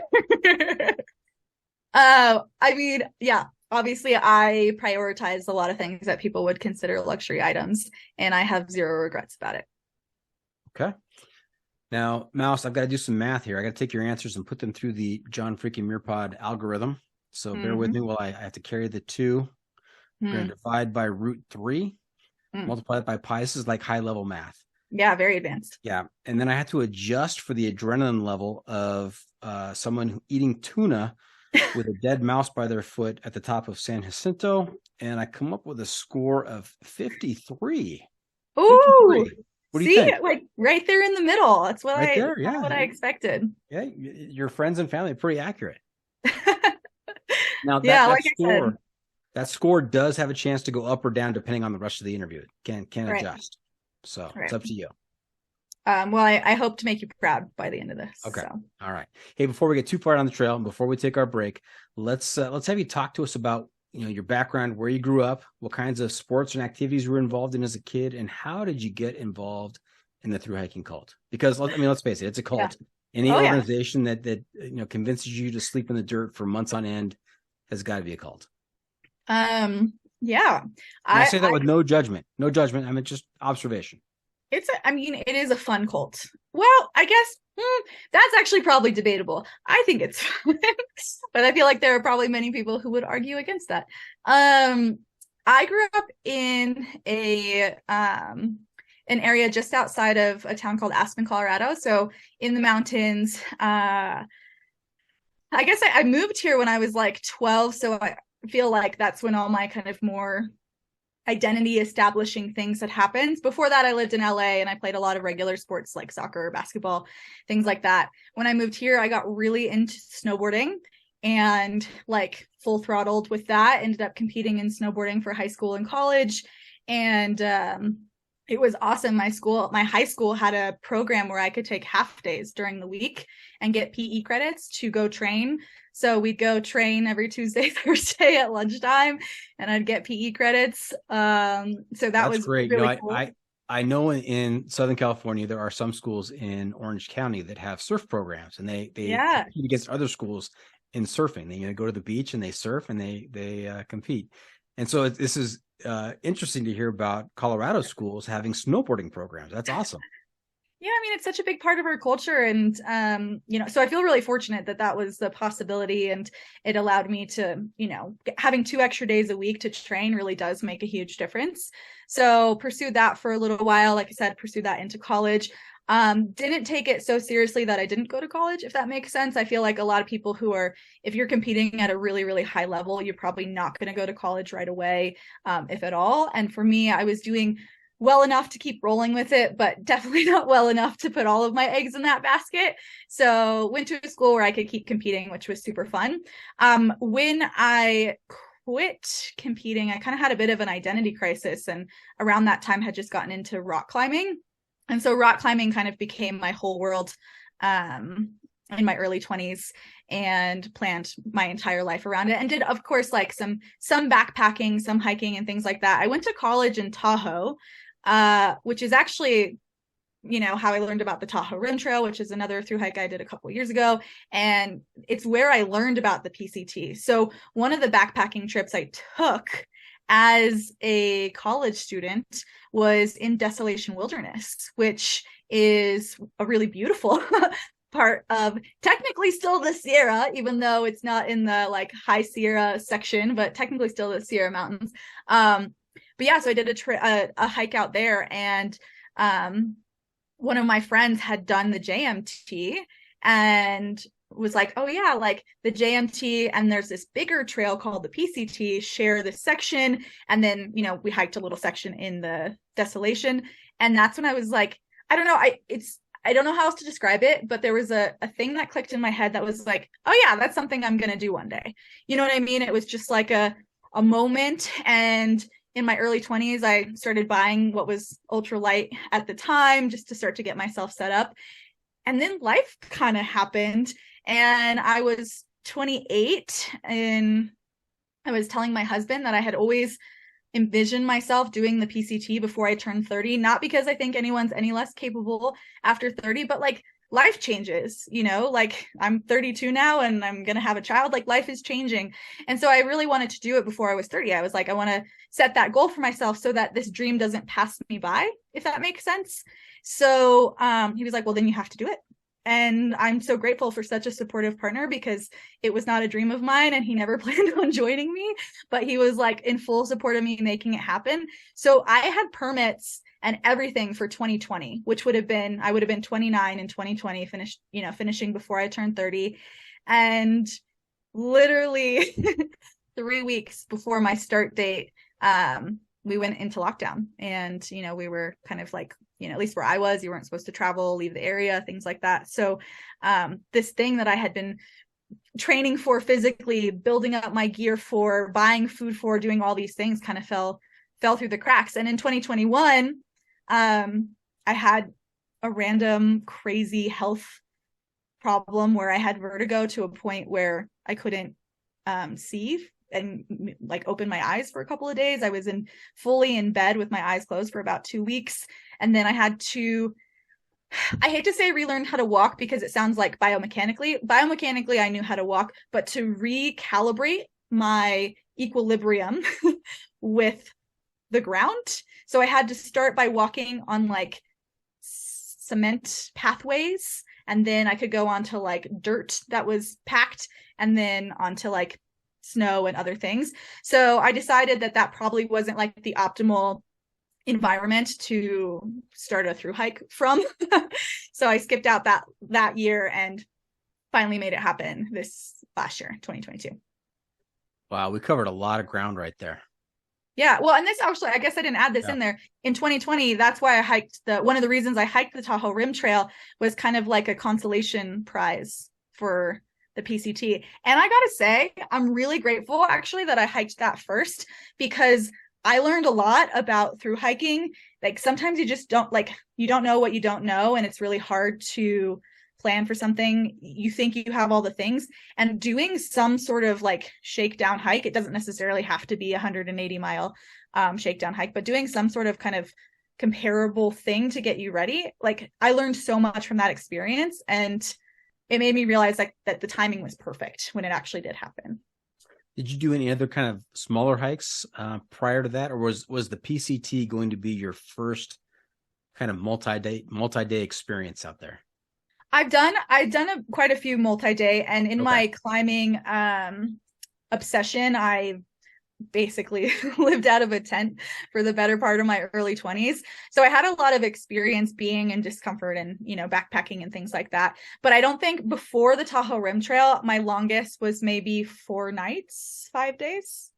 I mean, yeah, obviously I prioritize a lot of things that people would consider luxury items, and I have zero regrets about it. Okay. Now, Mouse, I've got to do some math here. I got to take your answers and put them through the John freaking Muirpod algorithm. So bear with me while I have to carry the 2. We're going to divide by root 3, multiply it by pi. This is like high level math. Yeah, very advanced. Yeah. And then I had to adjust for the adrenaline level of someone eating tuna with a dead mouse by their foot at the top of San Jacinto. And I come up with a score of 53. Ooh. 53. What do you think? Like right there in the middle. That's what I expected. Yeah, your friends and family are pretty accurate. Now, that score does have a chance to go up or down depending on the rest of the interview. It can adjust. So it's up to you. Well, I hope to make you proud by the end of this. Okay. So. All right. Hey, before we get too far down the trail and before we take our break, let's have you talk to us about your background, where you grew up, what kinds of sports and activities you were involved in as a kid, and how did you get involved in the thru hiking cult? Because let's face it, it's a cult. Yeah. Any organization that convinces you to sleep in the dirt for months on end has got to be a cult. Yeah. I say that with no judgment. No judgment. I mean, just observation. It is a fun cult. Well, I guess that's actually probably debatable. I think it's fun, but I feel like there are probably many people who would argue against that. I grew up in an area just outside of a town called Aspen, Colorado. So in the mountains. I guess I moved here when I was like 12. So I feel like that's when all my kind of more identity establishing things had happened. Before that, I lived in LA and I played a lot of regular sports like soccer, basketball, things like that. When I moved here, I got really into snowboarding and like full throttled with that. Ended up competing in snowboarding for high school and college. And it was awesome. My high school had a program where I could take half days during the week and get PE credits to go train. So we'd go train every Tuesday, Thursday at lunchtime, and I'd get PE credits. So that was great. Really cool. I know in Southern California, there are some schools in Orange County that have surf programs, and they compete against other schools in surfing. They go to the beach and they surf and they compete. And so this is interesting to hear about Colorado schools having snowboarding programs. That's awesome. Yeah, I mean, it's such a big part of our culture. And, so I feel really fortunate that was the possibility. And it allowed me to, having 2 extra days a week to train really does make a huge difference. So pursued that for a little while. Like I said, pursued that into college. Didn't take it so seriously that I didn't go to college, if that makes sense. I feel like a lot of people if you're competing at a really, really high level, you're probably not going to go to college right away, if at all. And for me, I was doing well enough to keep rolling with it, but definitely not well enough to put all of my eggs in that basket. So went to a school where I could keep competing, which was super fun. When I quit competing, I kind of had a bit of an identity crisis, and around that time had just gotten into rock climbing. And so rock climbing kind of became my whole world in my early 20s, and planned my entire life around it, and did, of course, like some backpacking, some hiking and things like that. I went to college in Tahoe, which is actually, how I learned about the Tahoe Rim Trail, which is another thru hike I did a couple of years ago. And it's where I learned about the PCT. So one of the backpacking trips I took as a college student was in Desolation Wilderness, which is a really beautiful part of technically still the Sierra, even though it's not in the like high Sierra section, but technically still the Sierra Mountains. But yeah, so I did a hike out there, and one of my friends had done the JMT and was like, oh yeah, like the JMT and there's this bigger trail called the PCT share this section. And then, we hiked a little section in the Desolation. And that's when I was like, I don't know, I don't know how else to describe it, but there was a thing that clicked in my head that was like, oh yeah, that's something I'm going to do one day. You know what I mean? It was just like a moment. And in my early 20s, I started buying what was ultralight at the time just to start to get myself set up. And then life kind of happened, and I was 28, and I was telling my husband that I had always envision myself doing the PCT before I turned 30, not because I think anyone's any less capable after 30, but like life changes, you know, like I'm 32 now and I'm going to have a child, like life is changing. And so I really wanted to do it before I was 30. I was like, I want to set that goal for myself so that this dream doesn't pass me by, if that makes sense. So he was like, well, then you have to do it. And I'm so grateful for such a supportive partner, because it was not a dream of mine and he never planned on joining me, but he was like in full support of me making it happen. So I had permits and everything for 2020, which would have been, I would have been 29 in 2020, finishing before I turned 30. And literally 3 weeks before my start date, we went into lockdown, and, you know, we were kind of like, you know, at least where I was, you weren't supposed to travel, leave the area, things like that. So this thing that I had been training for physically, building up my gear for, buying food for, doing all these things kind of fell through the cracks. And in 2021, I had a random crazy health problem where I had vertigo to a point where I couldn't see and like open my eyes for a couple of days. I was fully in bed with my eyes closed for about 2 weeks. And then I had to, I hate to say relearn how to walk, because it sounds like biomechanically I knew how to walk, but to recalibrate my equilibrium with the ground. So I had to start by walking on like cement pathways, and then I could go onto like dirt that was packed, and then onto like snow and other things. So I decided that probably wasn't like the optimal environment to start a thru hike from. So I skipped out that year and finally made it happen this last year, 2022. Wow, we covered a lot of ground right there. Yeah, well, and this actually, I guess I didn't add this in there. In 2020, that's why I hiked one of the reasons I hiked the Tahoe Rim Trail was kind of like a consolation prize for the PCT. And I gotta say, I'm really grateful actually that I hiked that first, because I learned a lot about thru hiking. Like sometimes you just don't you don't know what you don't know, and it's really hard to plan for something. You think you have all the things, and doing some sort of like shakedown hike, it doesn't necessarily have to be a 180-mile shakedown hike, but doing some sort of kind of comparable thing to get you ready. Like I learned so much from that experience, and it made me realize like that the timing was perfect when it actually did happen. Did you do any other kind of smaller hikes prior to that, or was the PCT going to be your first kind of multi-day experience out there? I've done quite a few multi-day, and in my climbing obsession, I basically lived out of a tent for the better part of my early 20s. So I had a lot of experience being in discomfort and, you know, backpacking and things like that. But I don't think before the Tahoe Rim Trail, my longest was maybe 4 nights, 5 days.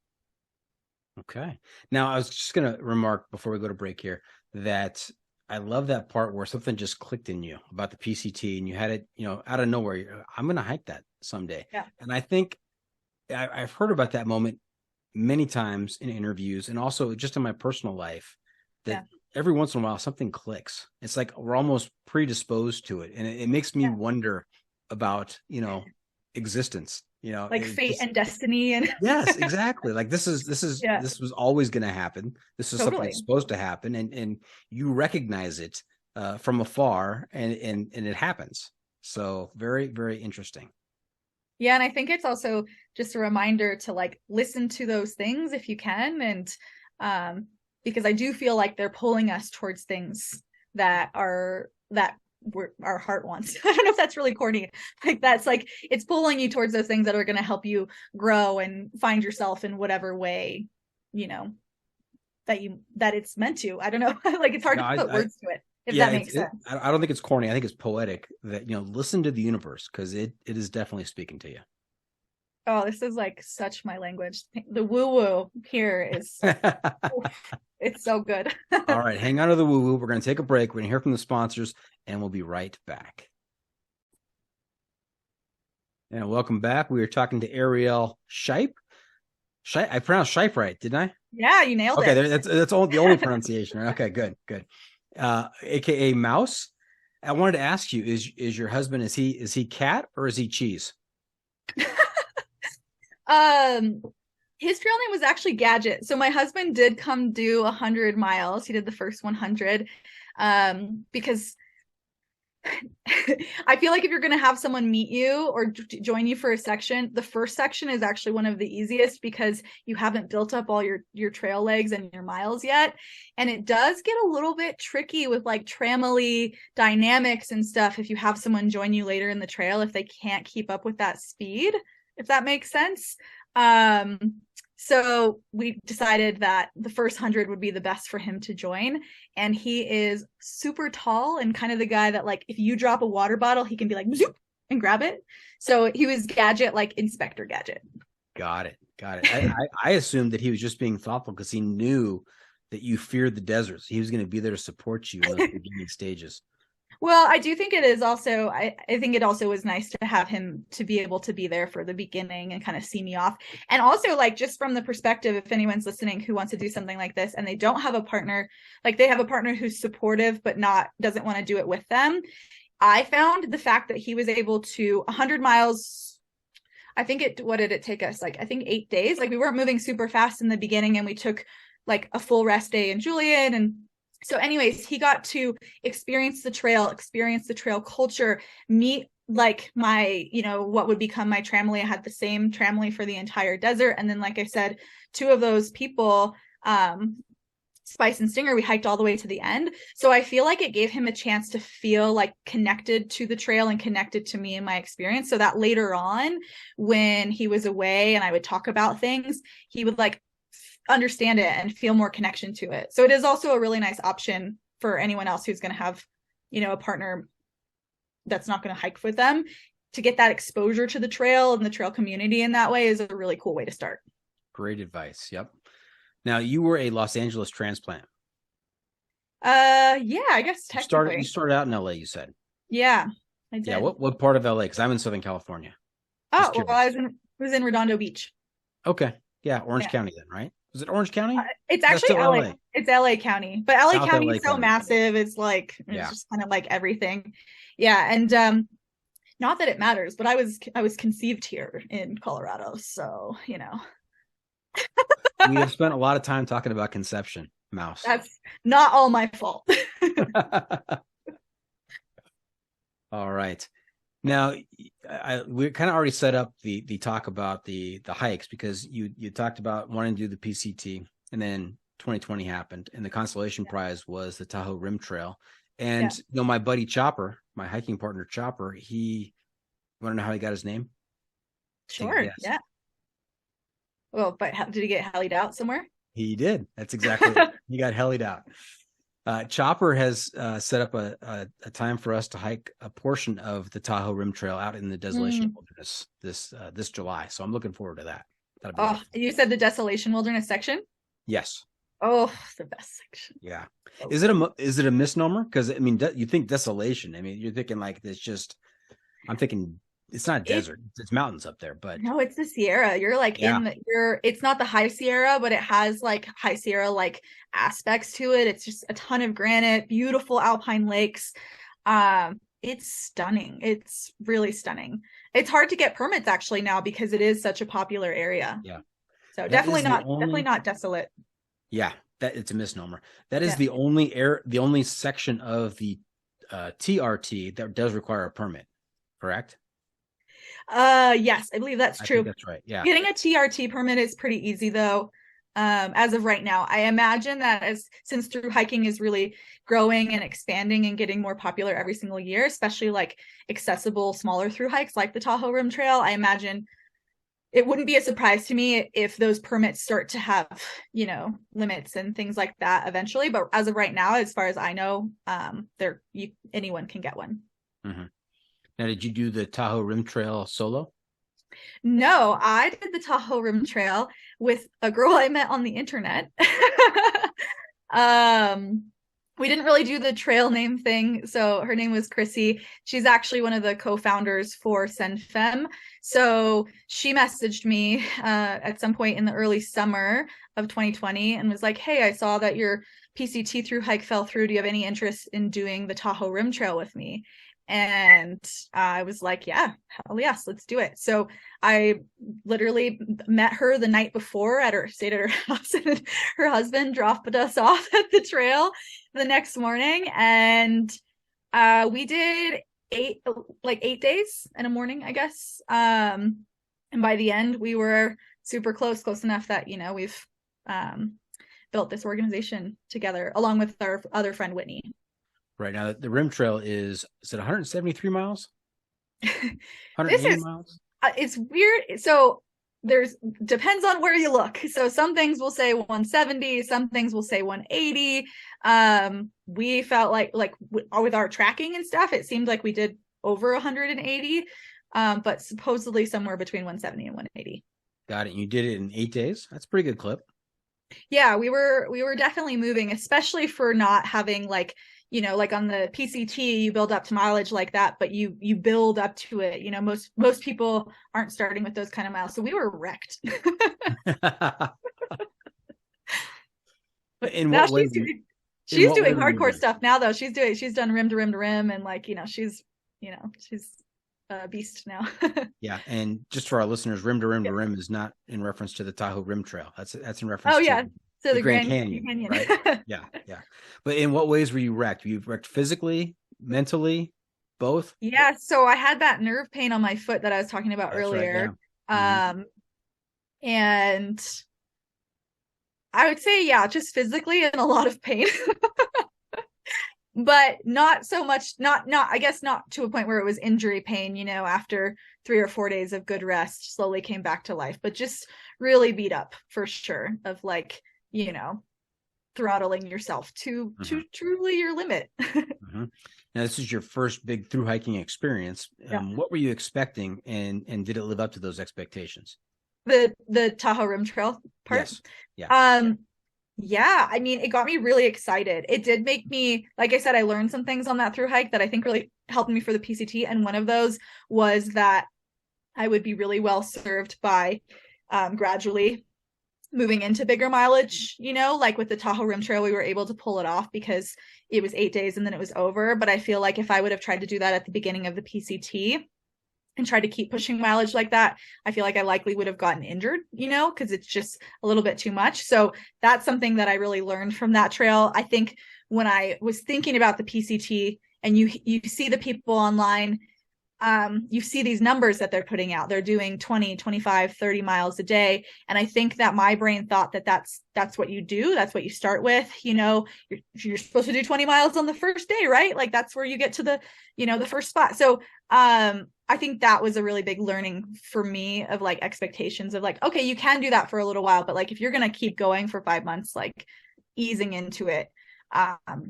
Okay. Now, I was just going to remark before we go to break here that I love that part where something just clicked in you about the PCT, and you had it, you know, out of nowhere. I'm going to hike that someday. Yeah. And I think I've heard about that moment many times in interviews, and also just in my personal life, that every once in a while something clicks. It's like we're almost predisposed to it, and it makes me wonder about, you know, existence, you know, like fate and destiny. And yes, exactly. Like this was always going to happen. This is something that's supposed to happen, and you recognize it from afar, and it happens. So very, very interesting. Yeah, and I think it's also just a reminder to like listen to those things if you can, and because I do feel like they're pulling us towards things that our heart wants. I don't know if that's really corny. Like that's like it's pulling you towards those things that are going to help you grow and find yourself in whatever way, you know, that it's meant to. I don't know. Like it's hard to put words to it. If that makes sense. I don't think it's corny. I think it's poetic that, you know, listen to the universe, because it is definitely speaking to you. Oh, this is like such my language. The woo-woo here is, it's so good. All right. Hang on to the woo-woo. We're going to take a break. We're going to hear from the sponsors, and we'll be right back. And welcome back. We are talking to Arielle Shipe. I pronounced Shipe right, didn't I? Yeah, you nailed it. Okay, that's the only pronunciation. Right? Okay, good. AKA Mouse. I wanted to ask you: is your husband is he cat or is he cheese? His trail name was actually Gadget. So my husband did come do 100 miles. He did the first 100 because I feel like if you're going to have someone meet you or join you for a section, the first section is actually one of the easiest because you haven't built up all your trail legs and your miles yet. And it does get a little bit tricky with like tramily dynamics and stuff if you have someone join you later in the trail, if they can't keep up with that speed, if that makes sense. So we decided that the first 100 would be the best for him to join. And he is super tall and kind of the guy that, like, if you drop a water bottle, he can be like, zoop, and grab it. So he was Gadget, like Inspector Gadget. Got it. I assumed that he was just being thoughtful because he knew that you feared the deserts. He was going to be there to support you in those beginning stages. Well, I do think it is also, I think it also was nice to have him to be able to be there for the beginning and kind of see me off. And also, like, just from the perspective, if anyone's listening who wants to do something like this and they don't have a partner, like they have a partner who's supportive but doesn't want to do it with them. I found the fact that he was able to 100 miles, what did it take us? Like, I think 8 days. Like, we weren't moving super fast in the beginning, and we took like a full rest day in Julian. And so anyways, he got to experience the trail culture, meet like my, what would become my tramily. I had the same tramily for the entire desert. And then, like I said, two of those people, Spice and Stinger, we hiked all the way to the end. So I feel like it gave him a chance to feel like connected to the trail and connected to me and my experience. So that later on, when he was away and I would talk about things, he would like understand it and feel more connection to it. So it is also a really nice option for anyone else who's going to have, a partner that's not going to hike with them. To get that exposure to the trail and the trail community in that way is a really cool way to start. Great advice. Yep. Now, you were a Los Angeles transplant. Yeah, I guess technically. You started out in LA, you said. Yeah, I did. Yeah, what part of LA? Because I'm in Southern California. Oh, well, I was in Redondo Beach. Okay. Yeah, Orange County then, right? Was it Orange County? It's actually LA. It's LA County, but LA South County LA is so County. massive. It's like it's just kind of like everything. Yeah, and not that it matters, but I was conceived here in Colorado, so We have spent a lot of time talking about conception, Mouse. That's not all my fault. All right. Now, we kind of already set up the talk about the hikes because you talked about wanting to do the PCT, and then 2020 happened, and the consolation prize was the Tahoe Rim Trail. And my buddy Chopper, my hiking partner Chopper, you want to know how he got his name? Sure. Yeah. Well, but did he get hellied out somewhere? He did. That's exactly it. He got hellied out. Chopper has set up a time for us to hike a portion of the Tahoe Rim Trail out in the Desolation Wilderness this July. So I'm looking forward to that. Oh, you said the Desolation Wilderness section? Yes. Oh, the best section. Yeah. Is it a misnomer? Because I mean, you think desolation. I mean, you're thinking like I'm thinking it's not desert. It's mountains up there, but no, it's the Sierra. You're like it's not the high Sierra, but it has like high Sierra like aspects to it. It's just a ton of granite, beautiful alpine lakes. It's stunning. It's really stunning. It's hard to get permits actually now because it is such a popular area. Yeah. So definitely not desolate. Yeah, it's a misnomer. That is the only section of the TRT that does require a permit, correct? Yes, I believe that's true. That's right. Yeah. Getting a TRT permit is pretty easy though. As of right now, I imagine that since thru hiking is really growing and expanding and getting more popular every single year, especially like accessible smaller thru hikes like the Tahoe Rim Trail, I imagine it wouldn't be a surprise to me if those permits start to have, limits and things like that eventually. But as of right now, as far as I know, anyone can get one. Mm-hmm. Now, did you do the Tahoe Rim Trail solo? No, I did the Tahoe Rim Trail with a girl I met on the internet. We didn't really do the trail name thing. So her name was Chrissy. She's actually one of the co-founders for SendFem. So she messaged me at some point in the early summer of 2020 and was like, hey, I saw that your PCT thru hike fell through. Do you have any interest in doing the Tahoe Rim Trail with me? And I was like, yeah, hell yes, let's do it. So I literally met her the night before stayed at her house, and her husband dropped us off at the trail the next morning. And we did 8 days in a morning, I guess. And by the end, we were super close enough that, we've built this organization together along with our other friend, Whitney. Right. Now, the Rim Trail is it 173 miles? 180 miles? It's weird. So depends on where you look. So some things will say 170, some things will say 180. We felt like with our tracking and stuff, it seemed like we did over 180, but supposedly somewhere between 170 and 180. Got it. You did it in 8 days? That's a pretty good clip. Yeah, we were definitely moving, especially for not having like on the PCT, you build up to mileage like that, but you build up to it. Most people aren't starting with those kind of miles. So we were wrecked. In what way? She's doing hardcore stuff now, though. She's done rim to rim to rim, and she's a beast now. Yeah, and just for our listeners, rim to rim to rim is not in reference to the Tahoe Rim Trail. That's in reference. Oh yeah. To the Grand Canyon. Right? Yeah. But in what ways were you wrecked? Were you wrecked physically, mentally, both? Yeah. So I had that nerve pain on my foot that I was talking about earlier. Right, and I would say, yeah, just physically in a lot of pain. But not so much, I guess not to a point where it was injury pain, after 3 or 4 days of good rest, slowly came back to life, but just really beat up for sure of throttling yourself to truly your limit. Now, this is your first big thru hiking experience. What were you expecting, and did it live up to those expectations? The Tahoe Rim Trail part? Yes. Yeah. Yeah, I mean, it got me really excited. It did make me, like I said, I learned some things on that thru hike that I think really helped me for the PCT. And one of those was that I would be really well served by gradually moving into bigger mileage, like with the Tahoe Rim Trail, we were able to pull it off because it was 8 days and then it was over. But I feel like if I would have tried to do that at the beginning of the PCT and tried to keep pushing mileage like that, I feel like I likely would have gotten injured, because it's just a little bit too much. So that's something that I really learned from that trail. I think when I was thinking about the PCT and you see the people online, you see these numbers that they're putting out. They're doing 20, 25, 30 miles a day. And I think that my brain thought that that's what you do. That's what you start with. You're supposed to do 20 miles on the first day, right? Like that's where you get to the first spot. So I think that was a really big learning for me of like expectations of like, okay, you can do that for a little while, but like if you're going to keep going for 5 months, like easing into it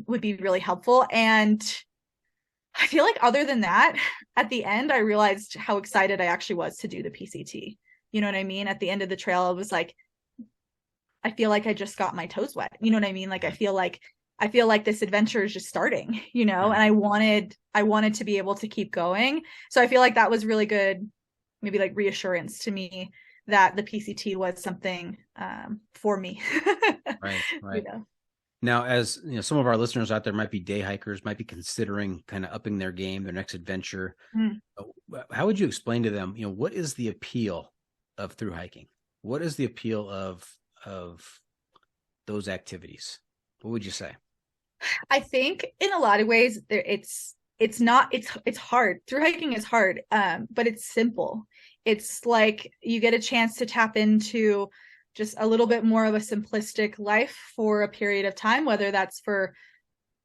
would be really helpful. And I feel like other than that, at the end, I realized how excited I actually was to do the PCT. You know what I mean? At the end of the trail, it was like, I feel like I just got my toes wet. You know what I mean? Like, I feel like this adventure is just starting, and I wanted to be able to keep going. So I feel like that was really good, maybe like reassurance to me that the PCT was something for me. Right. Now, as some of our listeners out there might be day hikers, might be considering kind of upping their game, their next adventure. How would you explain to them, what is the appeal of thru hiking? What is the appeal of those activities? What would you say? I think in a lot of ways it's hard. Thru hiking is hard, but it's simple. It's like you get a chance to tap into just a little bit more of a simplistic life for a period of time, whether that's for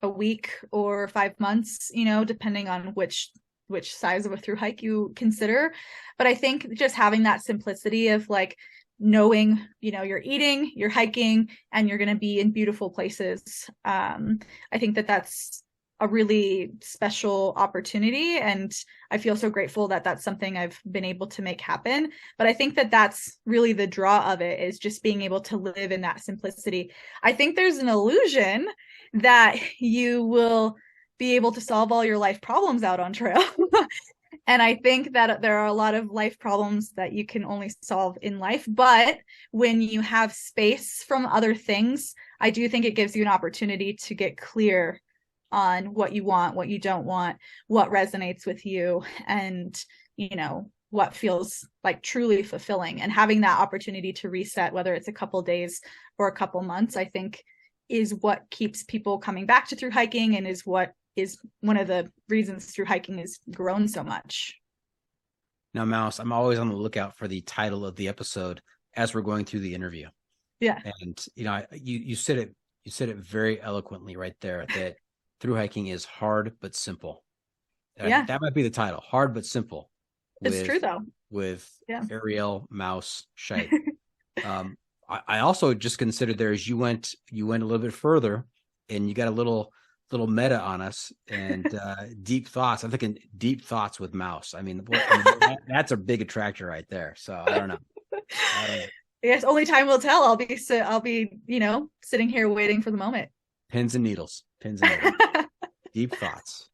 a week or 5 months, depending on which size of a thru hike you consider. But I think just having that simplicity of like knowing, you're eating, you're hiking, and you're going to be in beautiful places. I think that's a really special opportunity. And I feel so grateful that that's something I've been able to make happen. But I think that that's really the draw of it, is just being able to live in that simplicity. I think there's an illusion that you will be able to solve all your life problems out on trail. And I think that there are a lot of life problems that you can only solve in life. But when you have space from other things, I do think it gives you an opportunity to get clear on what you want, what you don't want, what resonates with you, and, you know, what feels like truly fulfilling. And having that opportunity to reset, whether it's a couple days or a couple months, I think is what keeps people coming back to through hiking, and is what is one of the reasons through hiking has grown so much. Now, Mouse, I'm always on the lookout for the title of the episode as we're going through the interview. Yeah. And, you know, you said it very eloquently right there, that through hiking is hard but simple. Yeah. That might be the title, Hard but Simple. It's true though. With Arielle, Mouse, Shipe. I also just considered there, as you went a little bit further, and you got a little meta on us, and deep thoughts. I'm thinking deep thoughts with Mouse. I mean, that's a big attractor right there. So I don't know. Yes, only time will tell. I'll be, you know, sitting here waiting for the moment. Pins and needles. Deep thoughts.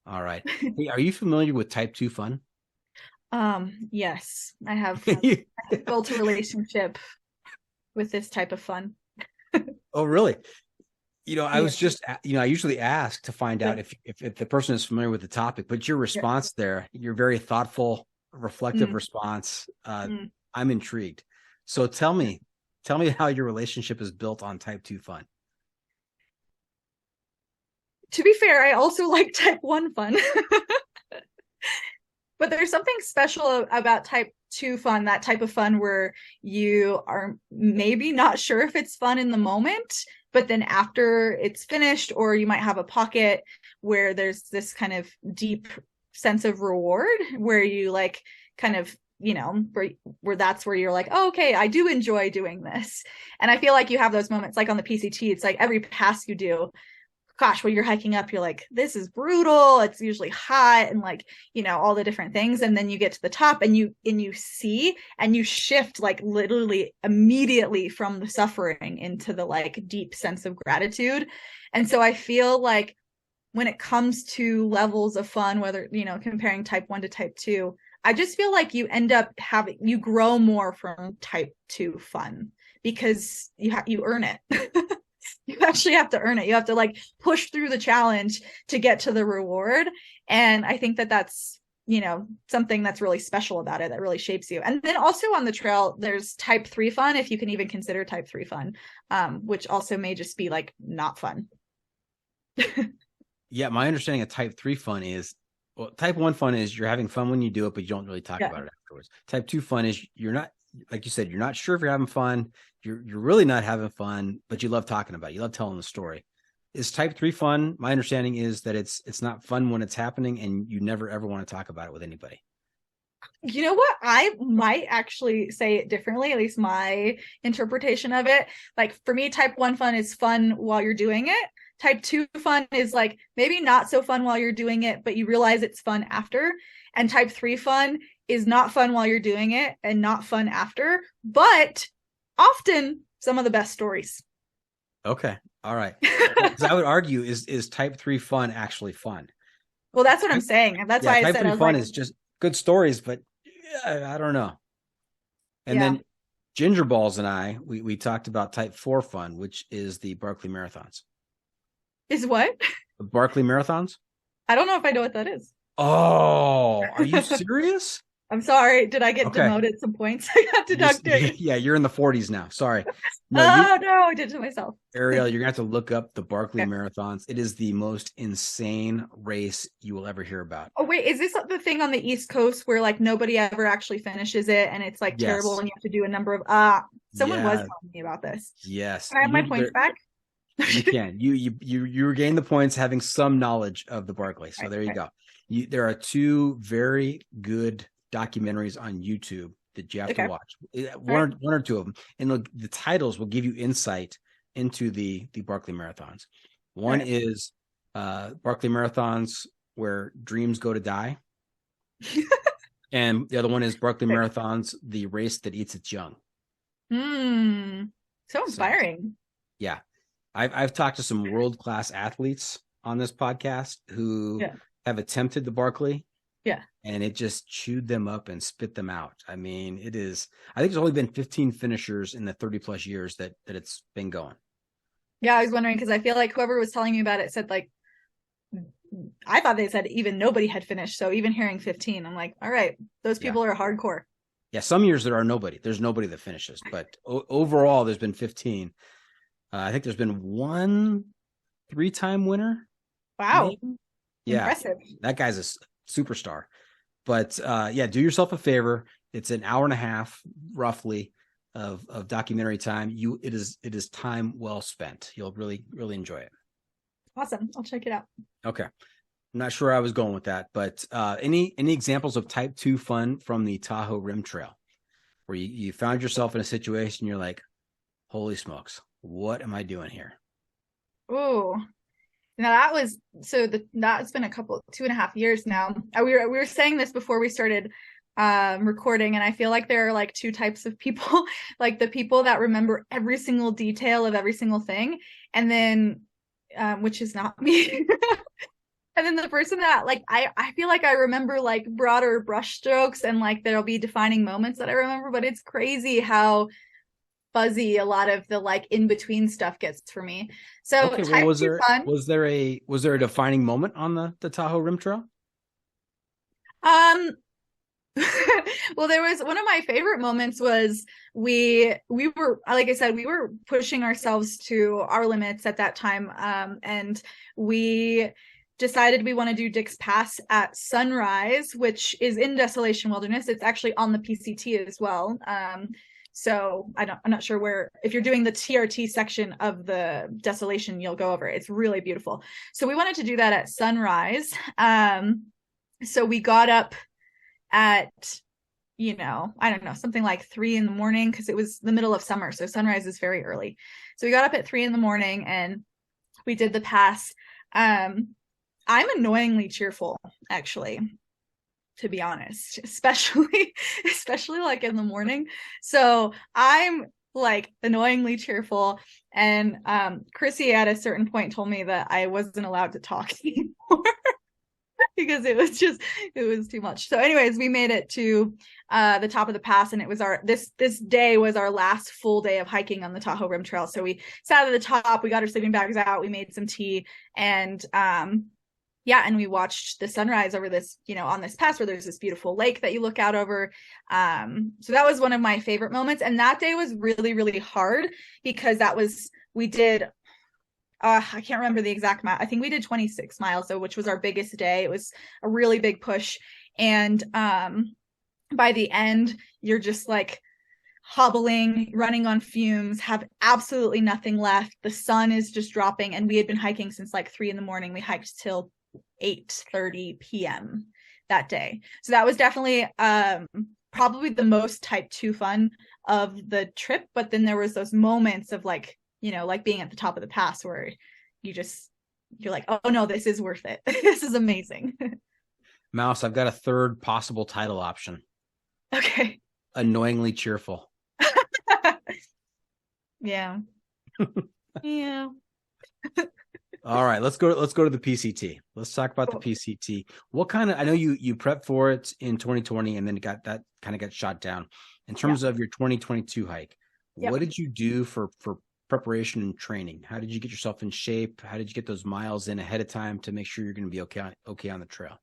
All right. Hey, are you familiar with type 2 fun? Yes, I have built a relationship with this type of fun. Oh, really? You know, I was just, you know, I usually ask to find out if the person is familiar with the topic, but your response there, your very thoughtful, reflective response, I'm intrigued. So tell me how your relationship is built on type 2 fun. To be fair, I also like type 1 fun. But there's something special about type 2 fun, that type of fun where you are maybe not sure if it's fun in the moment, but then after it's finished, or you might have a pocket where there's this kind of deep sense of reward where you like kind of, you know, where that's where you're like, oh, okay, I do enjoy doing this. And I feel like you have those moments like on the PCT. It's like every pass you do, gosh, when you're hiking up, you're like, this is brutal. It's usually hot and like, you know, all the different things. And then you get to the top and you see and you shift like literally immediately from the suffering into the like deep sense of gratitude. And so I feel like when it comes to levels of fun, whether, you know, comparing type 1 to type 2, I just feel like you end up you grow more from type 2 fun because you earn it. You actually have to earn it. You have to like push through the challenge to get to the reward. And I think that that's, you know, something that's really special about it, that really shapes you. And then also on the trail, there's type 3 fun, if you can even consider type 3 fun, which also may just be like not fun. Yeah, my understanding of type 3 fun is, well, type 1 fun is you're having fun when you do it, but you don't really talk about it afterwards. Type 2 fun is you're not, like you said, you're not sure if you're having fun. You're really not having fun, but you love talking about it. You love telling the story. Is type 3 fun? My understanding is that it's not fun when it's happening, and you never ever want to talk about it with anybody. You know what? I might actually say it differently, at least my interpretation of it. Like for me, type 1 fun is fun while you're doing it. Type 2 fun is like maybe not so fun while you're doing it, but you realize it's fun after. And type 3 fun is not fun while you're doing it and not fun after, but often some of the best stories. Okay. All right. Because I would argue, is type 3 fun actually fun? Well, that's what I'm saying. That's why I said type 3 fun is just good stories, but I don't know. And then Ginger Balls and I, we talked about type 4 fun, which is the Barkley Marathons. Is what? The Barkley Marathons? I don't know if I know what that is. Oh, are you serious? I'm sorry. Did I get demoted some points? I got deducted. Yeah, you're in the 40s now. Sorry. No, I did it to myself. Arielle, you're going to have to look up the Barkley Marathons. It is the most insane race you will ever hear about. Oh, wait. Is this the thing on the East Coast where like nobody ever actually finishes it and it's like terrible and you have to do a number of... someone was telling me about this. Yes. Can I have my points back? You can. You regain the points having some knowledge of the Barkley. So there you go. There are 2 very good documentaries on YouTube that you have to watch. One or 2 of them, and the titles will give you insight into the Barkley Marathons. One is Barkley Marathons Where Dreams Go to Die, and the other one is Barkley Marathons, The Race That Eats Its Young. So inspiring. Yeah, I've talked to some world-class athletes on this podcast who have attempted the Barkley. Yeah. And it just chewed them up and spit them out. I mean, I think there's only been 15 finishers in the 30 plus years that it's been going. Yeah, I was wondering because I feel like whoever was telling me about it said like I thought they said even nobody had finished. So even hearing 15, I'm like, all right, those people are hardcore. Yeah, some years there are nobody. There's nobody that finishes, but overall there's been 15. I think there's been one 3-time winner. Wow. Maybe? Yeah, impressive. That guy's a superstar. But do yourself a favor. It's an hour and a half roughly of documentary time. It is time well spent. You'll really, really enjoy it. Awesome. I'll check it out. Okay. I'm not sure I was going with that, but any examples of type 2 fun from the Tahoe Rim Trail where you found yourself in a situation you're like, holy smokes, what am I doing here? Oh, now that's been 2.5 years now. We were saying this before we started recording, and I feel like there are like two types of people, like the people that remember every single detail of every single thing, and then which is not me. And then the person that like I feel like I remember like broader brushstrokes, and like there'll be defining moments that I remember, but it's crazy how fuzzy a lot of the like in between stuff gets for me. So okay, well, was there a defining moment on the Tahoe Rim Trail? Well, there was one of my favorite moments was we were, like I said, we were pushing ourselves to our limits at that time, and we decided we want to do Dick's Pass at sunrise, which is in Desolation Wilderness. It's actually on the PCT as well. So I'm not sure where, if you're doing the TRT section of the Desolation, you'll go over it. It's really beautiful. So we wanted to do that at sunrise. So we got up at, I don't know, something like 3 a.m, because it was the middle of summer. So sunrise is very early. So we got up at 3 a.m, and we did the pass. I'm annoyingly cheerful, actually, to be honest, especially like in the morning. So I'm like annoyingly cheerful. And Chrissy at a certain point told me that I wasn't allowed to talk anymore because it was too much. So anyways, we made it to the top of the pass, and it was this day was our last full day of hiking on the Tahoe Rim Trail. So we sat at the top, we got our sleeping bags out, we made some tea, and and we watched the sunrise over this, on this pass where there's this beautiful lake that you look out over. So that was one of my favorite moments. And that day was really, really hard because we did, I can't remember the exact amount. I think we did 26 miles, which was our biggest day. It was a really big push. And by the end, you're just like hobbling, running on fumes, have absolutely nothing left. The sun is just dropping. And we had been hiking since like 3 a.m. We hiked till 8:30 p.m. that day. So that was definitely probably the most type 2 fun of the trip. But then there was those moments of like, like being at the top of the pass where you're like, oh no, this is worth it. This is amazing. Mouse, I've got a third possible title option. Okay. Annoyingly cheerful. Yeah. Yeah. All right, let's go to the PCT. Let's talk about the PCT. What kind of, I know you prepped for it in 2020 and then got shot down. In terms of your 2022 hike, what did you do for preparation and training? How did you get yourself in shape? How did you get those miles in ahead of time to make sure you're going to be okay on the trail?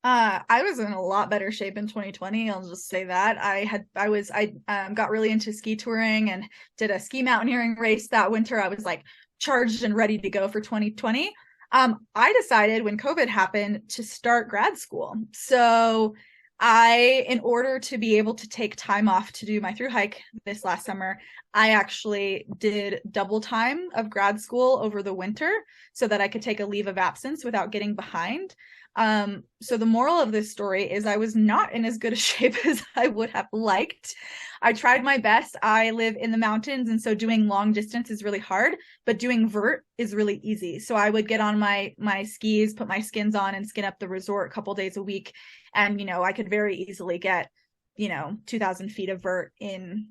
I was in a lot better shape in 2020. I'll just say that I got really into ski touring and did a ski mountaineering race that winter. I was like charged and ready to go for 2020. I decided when COVID happened to start grad school. So in order to be able to take time off to do my thru hike this last summer, I actually did double time of grad school over the winter so that I could take a leave of absence without getting behind. So the moral of this story is I was not in as good a shape as I would have liked. I tried my best. I live in the mountains, and so doing long distance is really hard, but doing vert is really easy. So I would get on my skis, put my skins on, and skin up the resort a couple days a week. And, I could very easily get, 2,000 feet of vert in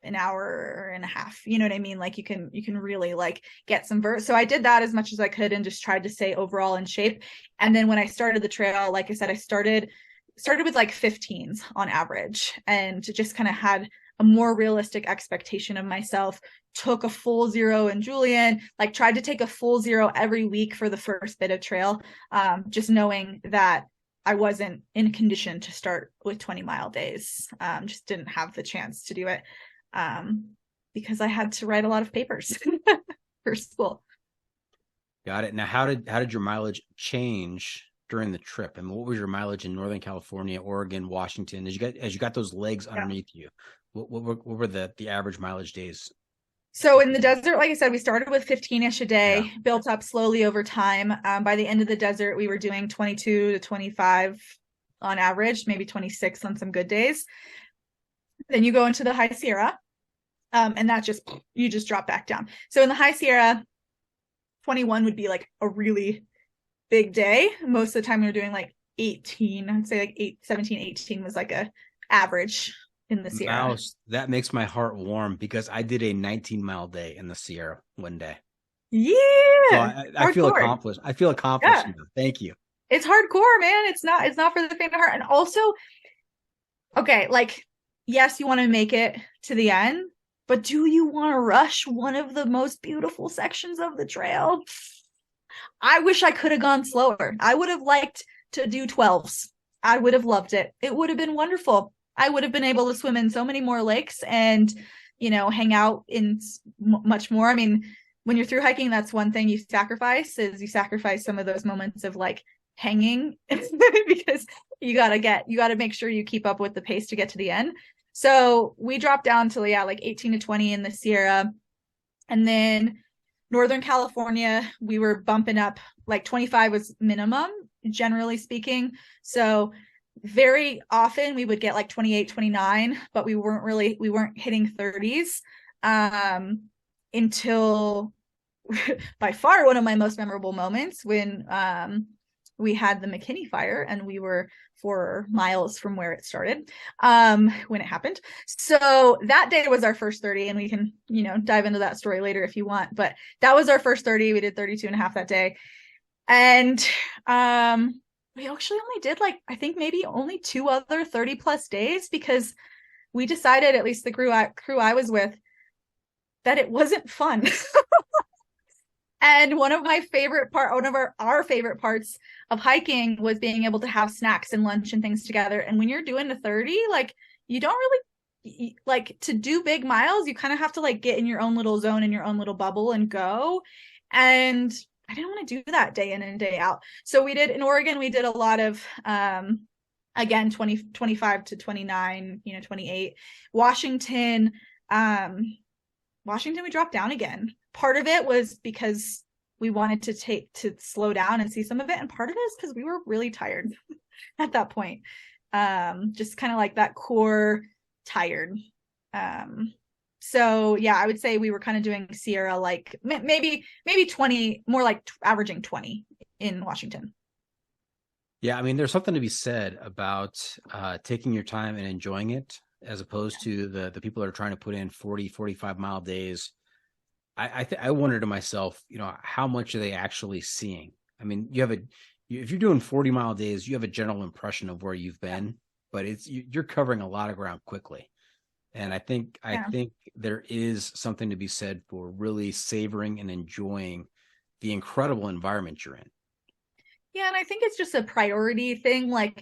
an hour and a half. You know what I mean? Like you can really like get some vert. So I did that as much as I could and just tried to stay overall in shape. And then when I started the trail, like I said, I started with like 15s on average and just kind of had a more realistic expectation of myself, took a full 0 in Julian, like tried to take a full 0 every week for the first bit of trail, just knowing that I wasn't in condition to start with 20-mile days. Just didn't have the chance to do it because I had to write a lot of papers for school. Got it. Now, how did your mileage change during the trip? And what was your mileage in Northern California, Oregon, Washington? As you got those legs underneath you, what were the average mileage days? So in the desert, like I said, we started with 15-ish a day, built up slowly over time. By the end of the desert, we were doing 22 to 25 on average, maybe 26 on some good days. Then you go into the High Sierra, and you just drop back down. So in the High Sierra, 21 would be like a really big day. Most of the time we were doing like 18. I'd say like 17, 18 was like a average in the Sierra. Mouse, that makes my heart warm because I did a 19-mile day in the Sierra one day. Yeah. So I feel accomplished. I feel accomplished now. Thank you. It's hardcore, man. It's not for the faint of heart. And also, okay, like, yes, you want to make it to the end, but do you want to rush one of the most beautiful sections of the trail? I wish I could have gone slower. I would have liked to do 12s. I would have loved it. It would have been wonderful. I would have been able to swim in so many more lakes and, hang out in much more. I mean, when you're through hiking, that's one thing you sacrifice some of those moments of like hanging because you got to make sure you keep up with the pace to get to the end. So we dropped down to like 18 to 20 in the Sierra. And then Northern California, we were bumping up, like 25 was minimum, generally speaking. So very often we would get like 28, 29, but we weren't hitting 30s until by far one of my most memorable moments when we had the McKinney fire and we were 4 miles from where it started when it happened. So that day was our first 30, and we can, dive into that story later if you want, but that was our first 30. We did 32 and a half that day. And we actually only did I think maybe only 2 other 30 plus days because we decided, at least the crew I was with, that it wasn't fun. And one of our favorite parts of hiking was being able to have snacks and lunch and things together. And when you're doing the 30, you don't really to do big miles. You kind of have to get in your own little zone, in your own little bubble and go. And I didn't want to do that day in and day out. So in Oregon, we did a lot of, again, 25 to 29, 28. Washington, we dropped down again. Part of it was because we wanted to slow down and see some of it. And part of it is because we were really tired at that point. Just kind of like that core tired. So yeah, I would say we were kind of doing Sierra, maybe 20, more like averaging 20 in Washington. Yeah. I mean, there's something to be said about taking your time and enjoying it as opposed to the people that are trying to put in 40, 45-mile days. I wonder to myself, how much are they actually seeing? I mean, if you're doing 40-mile days, you have a general impression of where you've been, but you're covering a lot of ground quickly. And I think there is something to be said for really savoring and enjoying the incredible environment you're in. Yeah, and I think it's just a priority thing. What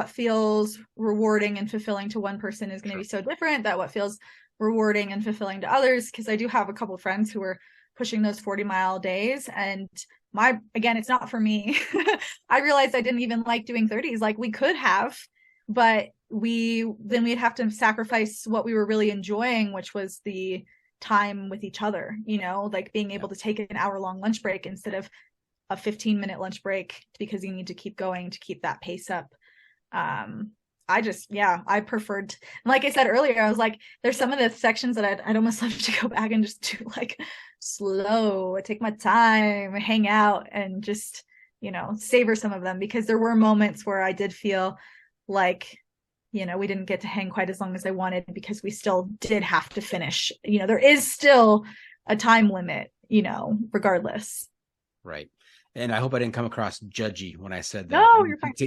feels rewarding and fulfilling to one person is going to be so different that what feels rewarding and fulfilling to others, because I do have a couple of friends who are pushing those 40-mile days, and again, it's not for me. I realized I didn't even like doing 30s. We could have, but we'd have to sacrifice what we were really enjoying, which was the time with each other, being able to take an hour-long lunch break instead of a 15-minute lunch break because you need to keep going to keep that pace up. I preferred, like I said earlier, I was like, there's some of the sections that I'd almost love to go back and just do slow, take my time, hang out, and just, savor some of them, because there were moments where I did feel like, we didn't get to hang quite as long as I wanted because we still did have to finish. There is still a time limit, regardless. Right. And I hope I didn't come across judgy when I said that. No, you're fine. To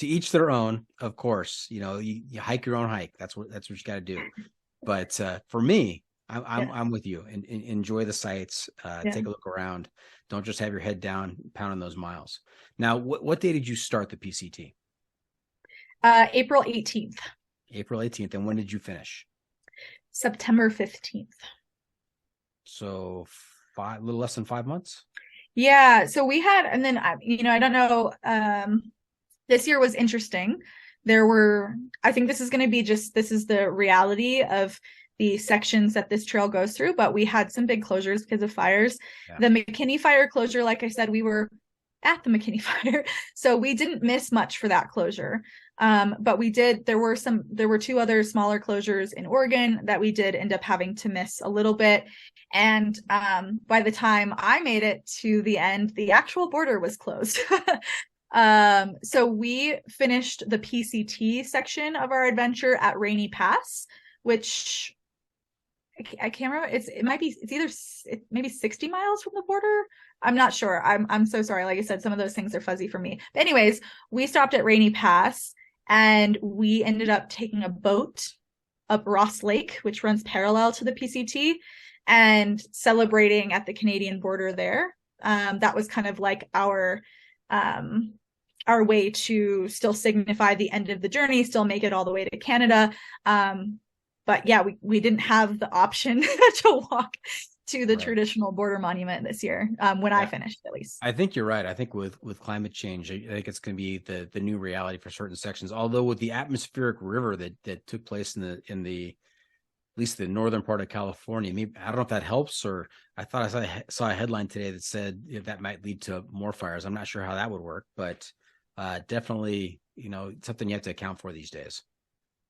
each their own, of course. You know, you hike your own hike. That's what you got to do. But for me, I'm with you. And enjoy the sights. Take a look around. Don't just have your head down, pounding those miles. Now, what day did you start the PCT? April 18th. April 18th. And when did you finish? September 15th. So a little less than 5 months. Yeah. So we had, and then, I don't know, this year was interesting. I think this is going to be this is the reality of the sections that this trail goes through, but we had some big closures because of fires. Yeah. The McKinney fire closure, like I said, we were at the McKinney fire, so we didn't miss much for that closure. But there were two other smaller closures in Oregon that we did end up having to miss a little bit. And by the time I made it to the end, the actual border was closed. So we finished the PCT section of our adventure at Rainy Pass, which I can't remember. It's maybe 60 miles from the border. I'm not sure. I'm so sorry. Like I said, some of those things are fuzzy for me. But anyways, we stopped at Rainy Pass and we ended up taking a boat up Ross Lake, which runs parallel to the PCT, and celebrating at the Canadian border there. That was kind of like our way to still signify the end of the journey, still make it all the way to Canada. But yeah, we didn't have the option to walk to the traditional border monument this year, when I finished, at least. I think you're right. I think with climate change, I think it's going to be the new reality for certain sections. Although with the atmospheric river that took place in the at least the northern part of California, maybe, I don't know if that helps, or I thought I saw a headline today that said that might lead to more fires. I'm not sure how that would work, but definitely, something you have to account for these days.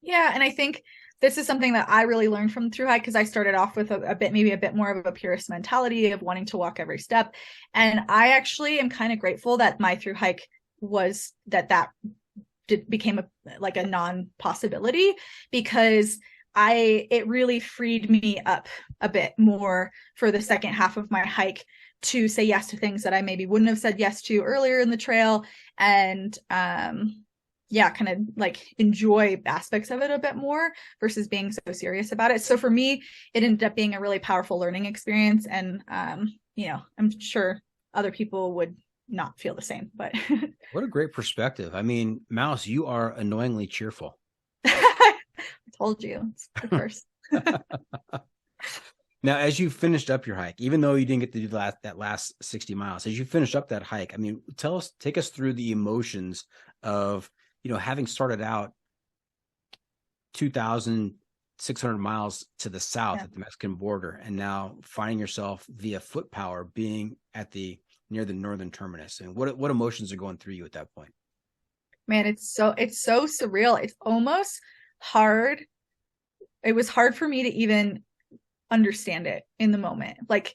Yeah, and I think this is something that I really learned from thru hike, because I started off with a bit more of a purist mentality of wanting to walk every step. And I actually am kind of grateful that my thru hike was that became a non-possibility, because it really freed me up a bit more for the second half of my hike to say yes to things that I maybe wouldn't have said yes to earlier in the trail, and kind of like enjoy aspects of it a bit more versus being so serious about it. So for me, it ended up being a really powerful learning experience, and I'm sure other people would not feel the same, but what a great perspective. I mean, Mouse, you are annoyingly cheerful. I told you, it's the first. Now, as you finished up your hike, even though you didn't get to do that last 60 miles, as you finished up that hike, I mean, take us through the emotions of, having started out 2,600 miles to the south at the Mexican border, and now finding yourself via foot power being near the northern terminus. And what emotions are going through you at that point? Man, it's so surreal. It's almost hard. It was hard for me to even understand it in the moment. Like,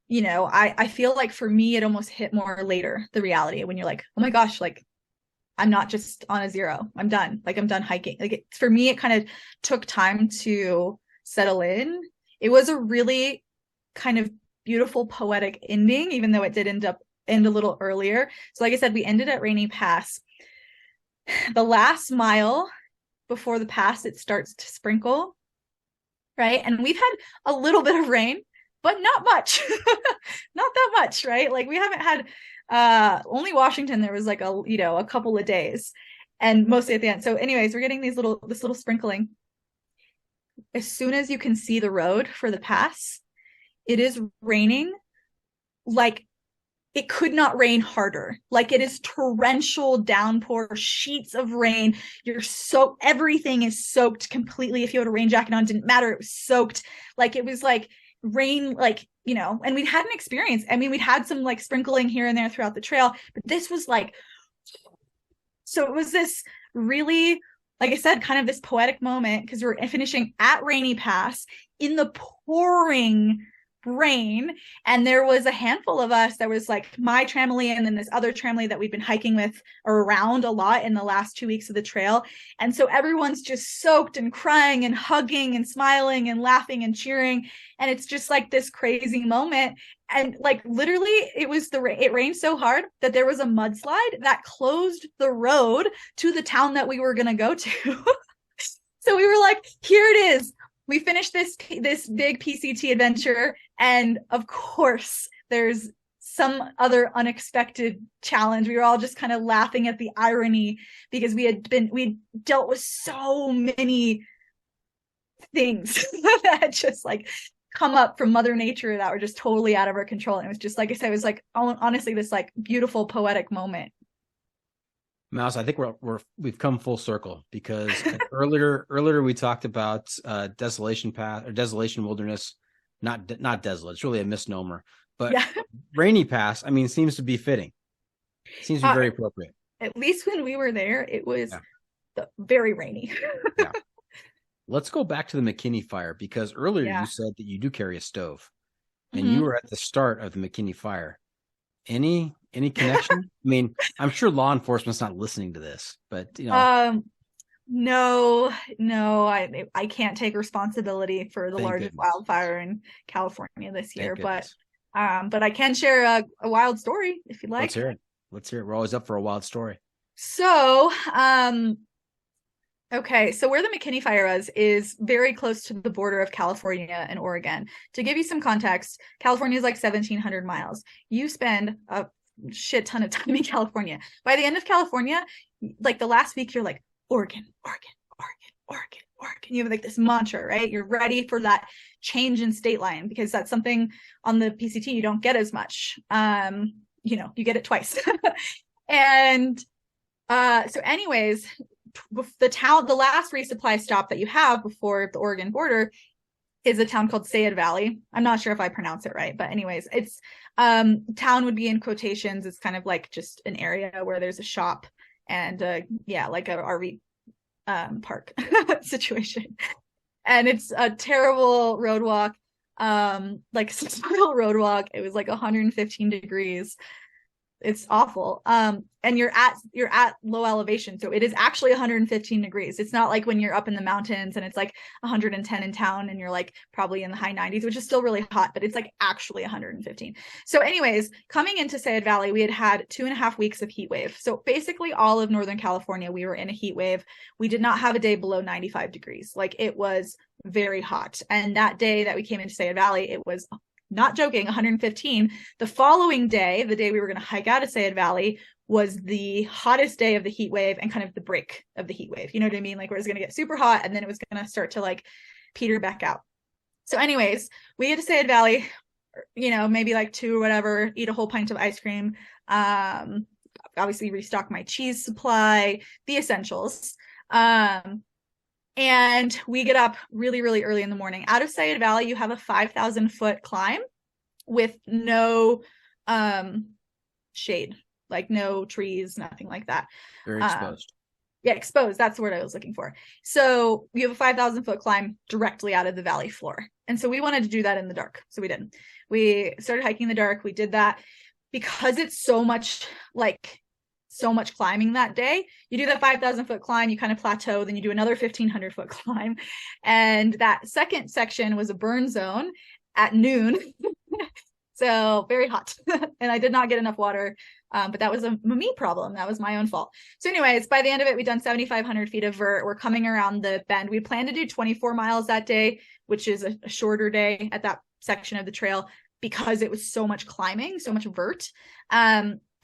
I feel like for me, it almost hit more later, the reality, when you're like, oh my gosh, like, I'm not just on a zero. I'm done. Like, I'm done hiking. Like, for me, it kind of took time to settle in. It was a really kind of beautiful, poetic ending, even though it did end a little earlier. So like I said, we ended at Rainy Pass. The last mile before the pass, it starts to sprinkle, right? And we've had a little bit of rain, but not much. Not that much, right? Like, we haven't had only Washington, there was like a couple of days, and mostly at the end. So anyways, we're getting this little sprinkling. As soon as you can see the road for the pass, it is raining like it could not rain harder. Like, it is torrential downpour, sheets of rain. Everything is soaked completely. If you had a rain jacket on, didn't matter. It was soaked. Like, it was like rain, like, and we'd had an experience. I mean, we'd had some like sprinkling here and there throughout the trail, but this was like, so it was this really, like I said, kind of this poetic moment, because we're finishing at Rainy Pass in the pouring rain, and there was a handful of us that was like my tramily and then this other tramily that we've been hiking with or around a lot in the last 2 weeks of the trail. And so everyone's just soaked and crying and hugging and smiling and laughing and cheering, and it's just like this crazy moment. And like literally it rained so hard that there was a mudslide that closed the road to the town that we were going to go to. So we were like, here it is. We finished this big PCT adventure, and of course there's some other unexpected challenge. We were all just kind of laughing at the irony because we dealt with so many things that had just like come up from Mother Nature that were just totally out of our control. And it was just, like I said, it was like honestly this like beautiful poetic moment. Mouse, I think we've come full circle, because earlier we talked about Desolation Path or Desolation Wilderness, not desolate. It's really a misnomer, but yeah. Rainy Pass, I mean, seems to be fitting. Seems to be very appropriate. At least when we were there, it was very rainy. Yeah. Let's go back to the McKinney fire, because earlier you said that you do carry a stove, and you were at the start of the McKinney fire. Any connection? I mean, I'm sure law enforcement's not listening to this, but you know. No, I can't take responsibility for the largest wildfire in California this year, but I can share a wild story if you'd like. Let's hear it. We're always up for a wild story. So, okay, so where the McKinney fire was is very close to the border of California and Oregon. To give you some context, California is like 1,700 miles. You spend a shit ton of time in California. By the end of California, like the last week, you're like, Oregon. You have like this mantra, right? You're ready for that change in state line, because that's something on the PCT you don't get as much. You get it twice. And so anyways, the last resupply stop that you have before the Oregon border is a town called Sayed Valley. I'm not sure if I pronounce it right, but anyways, it's town would be in quotations. It's kind of like just an area where there's a shop and like a RV park situation. And it's a terrible road walk, like 6-mile road walk. It was like 115 degrees. It's awful. And you're at low elevation. So it is actually 115 degrees. It's not like when you're up in the mountains and it's like 110 in town and you're like probably in the high 90s, which is still really hot, but it's like actually 115. So anyways, coming into Sayed Valley, we had 2.5 weeks of heat wave. So basically all of Northern California, we were in a heat wave. We did not have a day below 95 degrees. Like it was very hot. And that day that we came into Sayed Valley, it was, not joking, 115. The following day, the day we were going to hike out of Sayed Valley, was the hottest day of the heat wave and kind of the break of the heat wave. You know what I mean? Like where it was going to get super hot and then it was going to start to like peter back out. So anyways, we get to Sayed Valley, maybe like 2 or whatever, eat a whole pint of ice cream. Obviously restock my cheese supply, the essentials. And we get up really, really early in the morning. Out of Sayed Valley, you have a 5,000 foot climb with no shade, like no trees, nothing like that. Very exposed. Yeah, exposed. That's the word I was looking for. So you have a 5,000 foot climb directly out of the valley floor. And so we wanted to do that in the dark. So we did. We started hiking in the dark. We did that because it's so much climbing that day. You do that 5,000 foot climb, you kind of plateau, then you do another 1,500 foot climb. And that second section was a burn zone at noon. So very hot. And I did not get enough water, but that was a me problem. That was my own fault. So anyways, by the end of it, we'd done 7,500 feet of vert. We're coming around the bend. We planned to do 24 miles that day, which is a shorter day at that section of the trail because it was so much climbing, so much vert.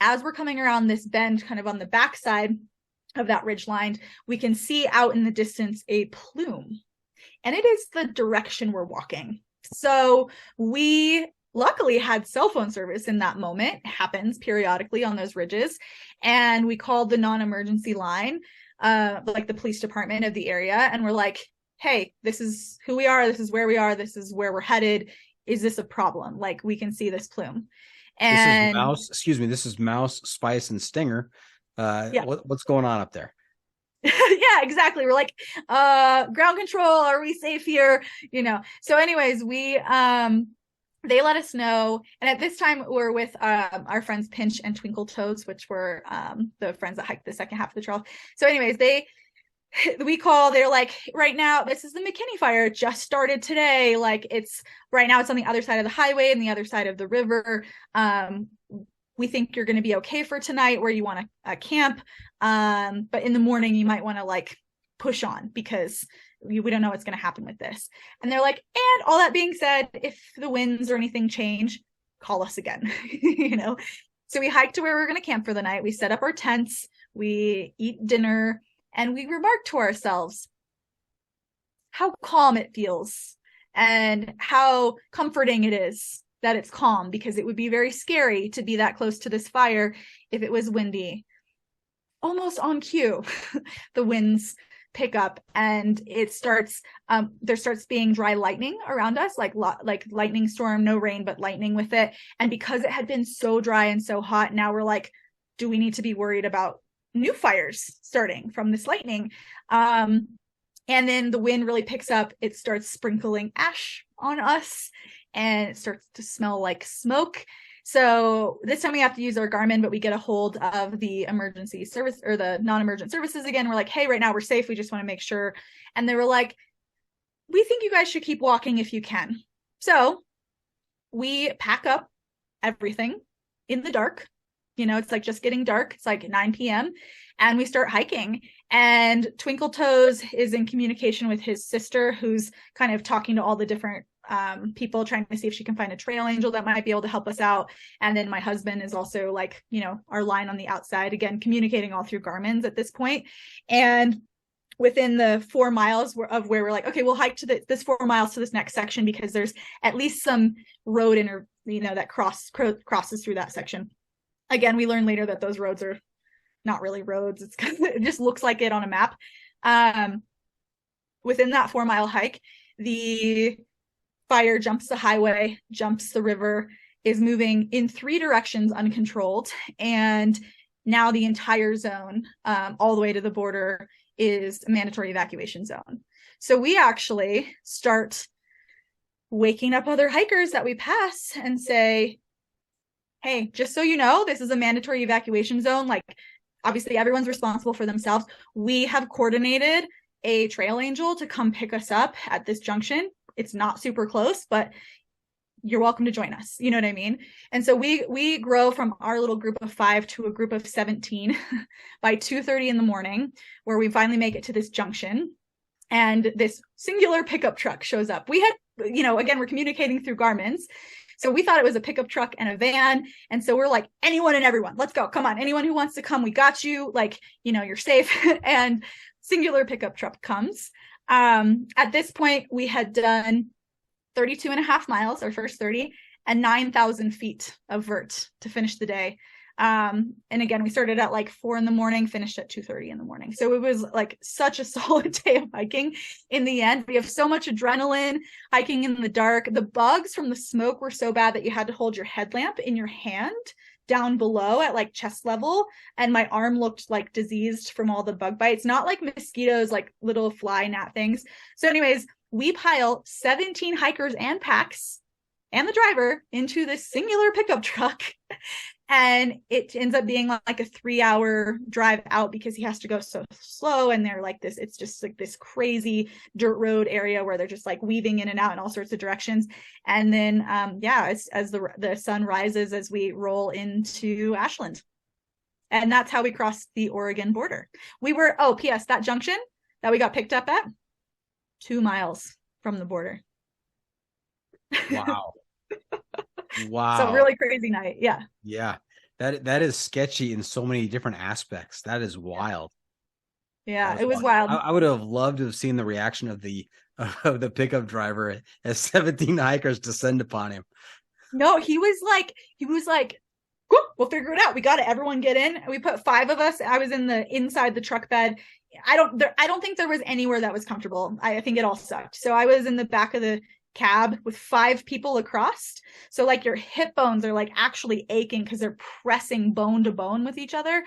As we're coming around this bend, kind of on the backside of that ridge line, we can see out in the distance a plume. And it is the direction we're walking. So we luckily had cell phone service in that moment. It happens periodically on those ridges. And we called the non-emergency line, like the police department of the area. And we're like, hey, this is who we are. This is where we are. This is where we're headed. Is this a problem? Like we can see this plume. And this is Mouse, Spice, and Stinger. What's going on up there? Yeah, exactly. We're like, ground control, are we safe here? So anyways, we they let us know. And at this time, we're with our friends Pinch and Twinkle Toes, which were the friends that hiked the second half of the trail. So anyways, we call, they're like, right now, this is the McKinney fire, just started today. Like it's right now, it's on the other side of the highway and the other side of the river. We think you're going to be okay for tonight where you want to camp. But in the morning, you might want to like push on because we don't know what's going to happen with this. And they're like, and all that being said, if the winds or anything change, call us again, you know? So we hiked to where we're going to camp for the night. We set up our tents, we eat dinner, and we remarked to ourselves how calm it feels and how comforting it is that it's calm, because it would be very scary to be that close to this fire if it was windy. Almost on cue, the winds pick up and it starts, there starts being dry lightning around us, like lightning storm, no rain, but lightning with it. And because it had been so dry and so hot, now we're like, do we need to be worried about new fires starting from this lightning? And then the wind really picks up. It starts sprinkling ash on us and it starts to smell like smoke. So this time we have to use our Garmin, but we get a hold of the emergency service or the non-emergent services again. We're like, hey, right now we're safe. We just want to make sure. And they were like, we think you guys should keep walking if you can. So we pack up everything in the dark. You know, it's like just getting dark. It's like 9 p.m. and we start hiking. And Twinkle Toes is in communication with his sister, who's kind of talking to all the different people, trying to see if she can find a trail angel that might be able to help us out. And then my husband is also like, you know, our line on the outside, again, communicating all through Garmin's at this point. And within the 4 miles of where we're like, okay, we'll hike to this 4 miles to this next section because there's at least some road that crosses through that section. Again, we learned later that those roads are not really roads. It just looks like it on a map. Within that 4 mile hike, the fire jumps the highway, jumps the river, is moving in 3 directions uncontrolled. And now the entire zone, all the way to the border, is a mandatory evacuation zone. So we actually start waking up other hikers that we pass and say, hey, just so you know, this is a mandatory evacuation zone. Like, obviously everyone's responsible for themselves. We have coordinated a trail angel to come pick us up at this junction. It's not super close, but you're welcome to join us. You know what I mean? And so we grow from our little group of 5 to a group of 17 by 2:30 in the morning, where we finally make it to this junction. And this singular pickup truck shows up. We had, you know, again, we're communicating through Garmin's. So we thought it was a pickup truck and a van. And so we're like, anyone and everyone, let's go. Come on. Anyone who wants to come, we got you. Like, you know, you're safe. And singular pickup truck comes. At this point, we had done 32 and a half miles, our first 30, and 9,000 feet of vert to finish the day. And again, we started at like 4 in the morning, finished at 2:30 in the morning. So it was like such a solid day of hiking. In the end, we have so much adrenaline hiking in the dark. The bugs from the smoke were so bad that you had to hold your headlamp in your hand down below at like chest level. And my arm looked like diseased from all the bug bites, not like mosquitoes, like little fly gnat things. So anyways, we pile 17 hikers and packs and the driver into this singular pickup truck. And it ends up being like a 3-hour drive out because he has to go so slow. And they're like this, it's just like this crazy dirt road area where they're just like weaving in and out in all sorts of directions. And then, as the sun rises, as we roll into Ashland. And that's how we crossed the Oregon border. We were, P.S., that junction that we got picked up at, 2 miles from the border. Wow. Wow. So really crazy night. Yeah. Yeah. That is sketchy in so many different aspects. That is wild. Yeah, it was wild. I would have loved to have seen the reaction of the pickup driver as 17 hikers descend upon him. No, he was like, we'll figure it out. We got it. Everyone get in. We put 5 of us. I was inside the truck bed. I don't think there was anywhere that was comfortable. I think it all sucked. So I was in the back of the cab with 5 people across. So like your hip bones are like actually aching because they're pressing bone to bone with each other.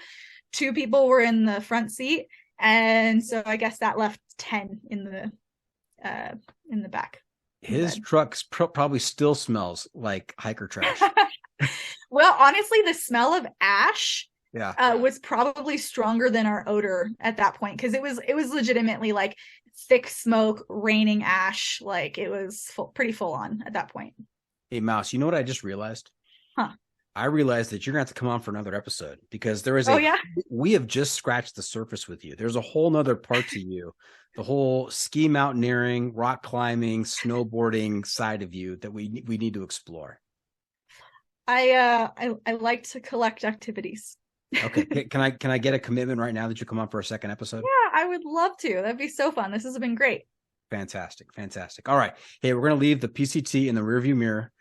2 people were in the front seat. And so I guess that left 10 in the back. His truck probably still smells like hiker trash. Well, honestly, the smell of ash Yeah. was probably stronger than our odor at that point, because it was legitimately like thick smoke, raining ash. Like it was pretty full on at that point. Hey, Mouse, you know what I just realized? Huh. I realized that you're going to have to come on for another episode, because there is we have just scratched the surface with you. There's a whole nother part to you, the whole ski mountaineering, rock climbing, snowboarding side of you that we need to explore. I like to collect activities. Okay. Can I get a commitment right now that you come on for a second episode? Yeah, I would love to. That'd be so fun. This has been great. Fantastic. All right. Hey, we're going to leave the PCT in the rearview mirror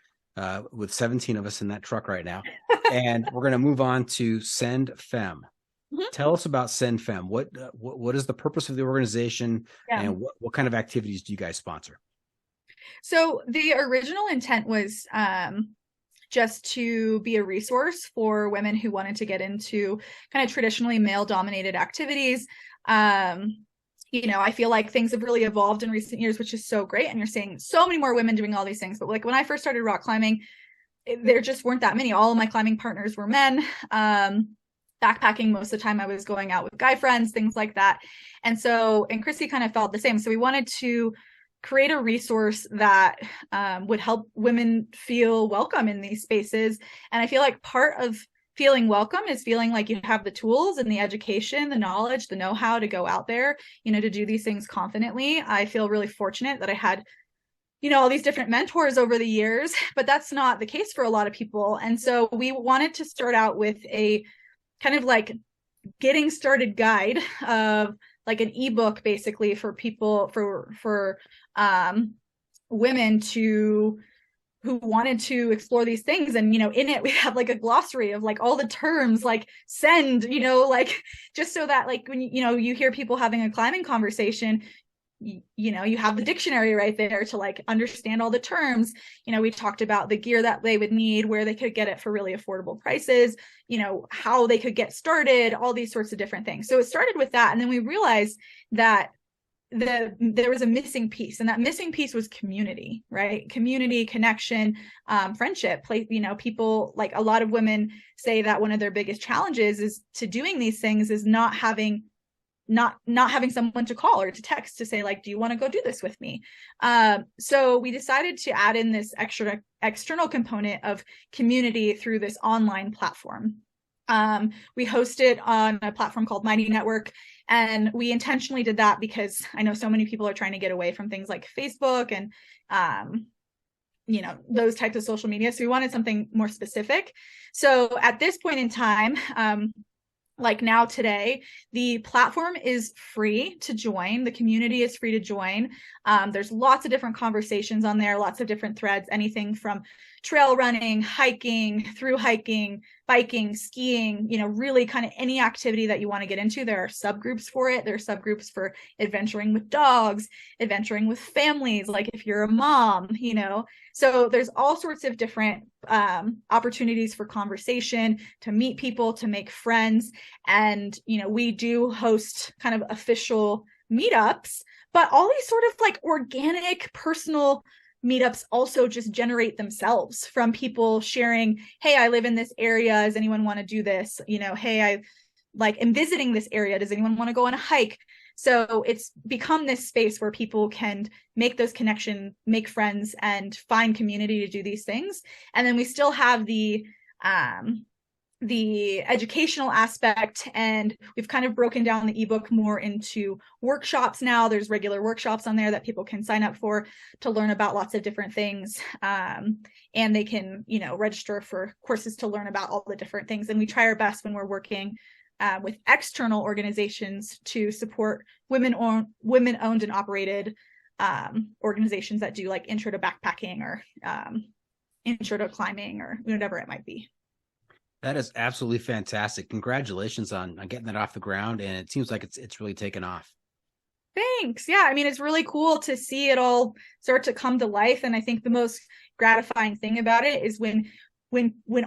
with 17 of us in that truck right now. And we're going to move on to Send Fem. Mm-hmm. Tell us about Send Fem. What is the purpose of the organization, and what kind of activities do you guys sponsor? So the original intent was just to be a resource for women who wanted to get into kind of traditionally male-dominated activities. I feel like things have really evolved in recent years, which is so great. And you're seeing so many more women doing all these things. But like when I first started rock climbing, there just weren't that many. All of my climbing partners were men. Backpacking, most of the time I was going out with guy friends, things like that. And Chrissy kind of felt the same. So we wanted to create a resource that would help women feel welcome in these spaces. And I feel like part of feeling welcome is feeling like you have the tools and the education, the knowledge, the know-how to go out there, to do these things confidently. I feel really fortunate that I had, all these different mentors over the years, but that's not the case for a lot of people. And so we wanted to start out with a kind of like getting started guide of like an ebook, basically, for people, for women who wanted to explore these things. And, in it, we have like a glossary of like all the terms, like send, like just so that like when, you hear people having a climbing conversation, you have the dictionary right there to like understand all the terms. We talked about the gear that they would need, where they could get it for really affordable prices, how they could get started, all these sorts of different things. So it started with that. And then we realized that there was a missing piece, and that missing piece was community, right? Community, connection, friendship. People, like a lot of women say that one of their biggest challenges is to doing these things is not having someone to call or to text to say like, do you want to go do this with me? So we decided to add in this external component of community through this online platform. We host it on a platform called Mighty Network, and we intentionally did that because I know so many people are trying to get away from things like Facebook and those types of social media. So we wanted something more specific. So at this point in time, like now today, the platform is free to join. The community is free to join. There's lots of different conversations on there, lots of different threads, anything from trail running, hiking, through hiking, biking, skiing, really kind of any activity that you want to get into. There are subgroups for it. There are subgroups for adventuring with dogs, adventuring with families, like if you're a mom, So there's all sorts of different opportunities for conversation, to meet people, to make friends. And, we do host kind of official meetups, but all these sort of like organic, personal meetups also just generate themselves from people sharing, hey, I live in this area. Does anyone want to do this? Hey, I am visiting this area. Does anyone want to go on a hike? So it's become this space where people can make those connections, make friends, and find community to do these things. And then we still have the educational aspect, and we've kind of broken down the ebook more into workshops now. There's regular workshops on there that people can sign up for to learn about lots of different things. And they can, register for courses to learn about all the different things. And we try our best when we're working with external organizations to support women-owned and operated organizations that do like intro to backpacking or intro to climbing or whatever it might be. That is absolutely fantastic. Congratulations on getting that off the ground. And it seems like it's really taken off. Thanks. Yeah. I mean, it's really cool to see it all start to come to life. And I think the most gratifying thing about it is when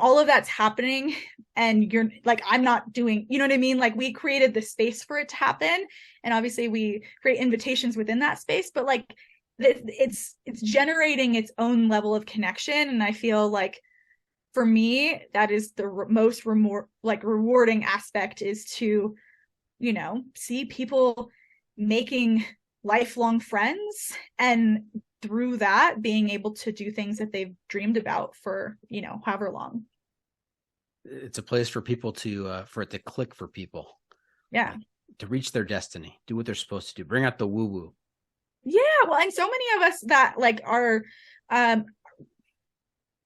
all of that's happening and you're like, I'm not doing, you know what I mean? Like we created the space for it to happen. And obviously we create invitations within that space, but like it's generating its own level of connection. And I feel like for me, that is the most rewarding aspect, is to, see people making lifelong friends, and through that being able to do things that they've dreamed about for, however long. It's a place for people to, for it to click for people. Yeah. To reach their destiny, do what they're supposed to do, bring out the woo woo. Yeah. Well, and so many of us that are, have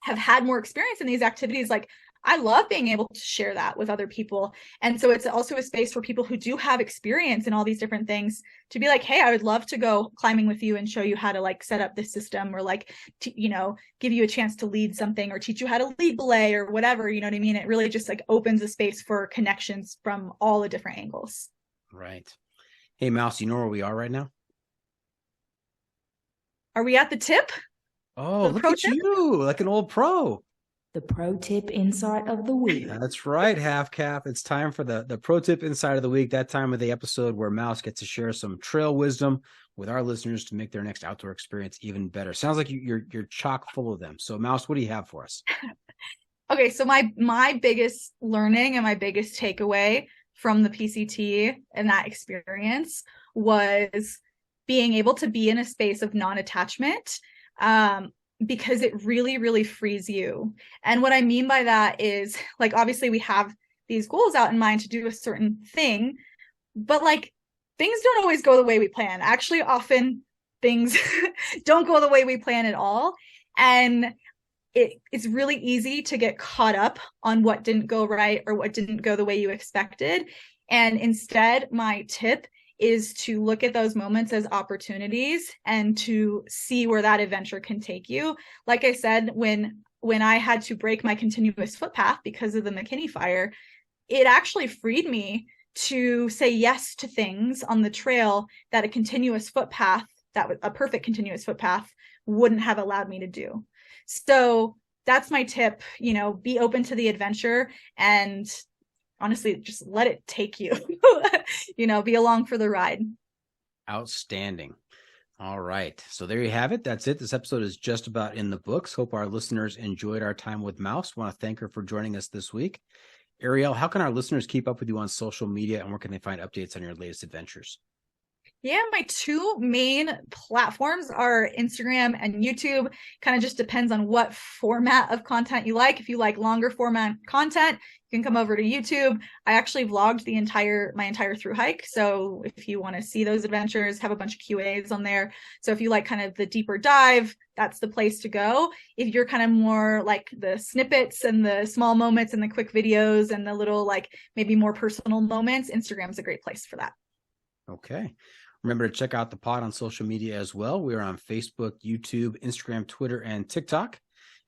had more experience in these activities. Like, I love being able to share that with other people. And so it's also a space for people who do have experience in all these different things to be like, hey, I would love to go climbing with you and show you how to set up this system, or give you a chance to lead something, or teach you how to lead belay, or whatever, you know what I mean? It really just opens a space for connections from all the different angles. Right. Hey, Mouse, you know where we are right now? Are we at the tip? Oh, look at you, like an old pro. The pro tip insight of the week. That's right, Half Cap. It's time for the pro tip insight of the week, that time of the episode where Mouse gets to share some trail wisdom with our listeners to make their next outdoor experience even better. Sounds like you're chock full of them. So, Mouse, what do you have for us? Okay, so my biggest learning and my biggest takeaway from the PCT and that experience was being able to be in a space of non-attachment, because it really, really frees you. And what I mean by that is, obviously we have these goals out in mind to do a certain thing, but things don't always go the way we plan. Actually, often things don't go the way we plan at all. And it's really easy to get caught up on what didn't go right or what didn't go the way you expected. And instead, my tip is to look at those moments as opportunities and to see where that adventure can take you. Like I said, when I had to break my continuous footpath because of the McKinney fire, it actually freed me to say yes to things on the trail that a perfect continuous footpath wouldn't have allowed me to do. So that's my tip, be open to the adventure, and honestly, just let it take you, be along for the ride. Outstanding. All right. So there you have it. That's it. This episode is just about in the books. Hope our listeners enjoyed our time with Mouse. Want to thank her for joining us this week. Arielle, how can our listeners keep up with you on social media, and where can they find updates on your latest adventures? Yeah, my two main platforms are Instagram and YouTube. Kind of just depends on what format of content you like. If you like longer format content, you can come over to YouTube. I actually vlogged my entire thru hike. So if you want to see those adventures, have a bunch of QAs on there. So if you like kind of the deeper dive, that's the place to go. If you're kind of more like the snippets and the small moments and the quick videos and the little maybe more personal moments, Instagram's a great place for that. Okay. Remember to check out the pod on social media as well. We are on Facebook, YouTube, Instagram, Twitter, and TikTok.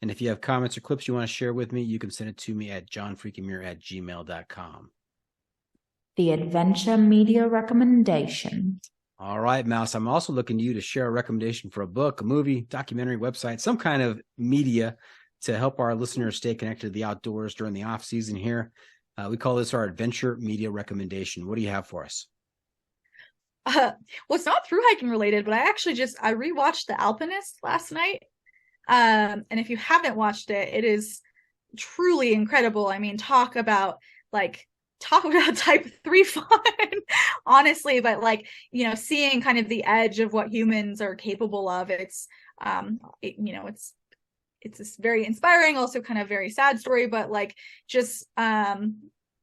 And if you have comments or clips you want to share with me, you can send it to me at johnfreakinmuir@gmail.com. The adventure media recommendation. All right, Mouse. I'm also looking to you to share a recommendation for a book, a movie, documentary, website, some kind of media to help our listeners stay connected to the outdoors during the off season here. We call this our adventure media recommendation. What do you have for us? Well, it's not thru hiking related, but I rewatched The Alpinist last night. And if you haven't watched it, it is truly incredible. I mean, talk about type 3 fun, honestly, but seeing kind of the edge of what humans are capable of. It's this very inspiring, also kind of very sad story, but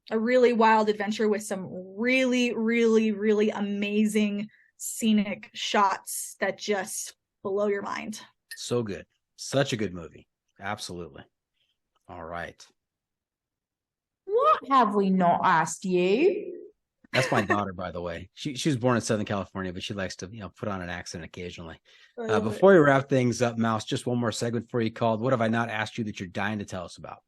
a really wild adventure with some really, really, really amazing scenic shots that just blow your mind. So good. Such a good movie. Absolutely. All right. What have we not asked you? That's my daughter, by the way. She was born in Southern California, but she likes to put on an accent occasionally. Before we wrap things up, Mouse, just one more segment for you called "What Have I Not Asked You That You're Dying to Tell Us About?"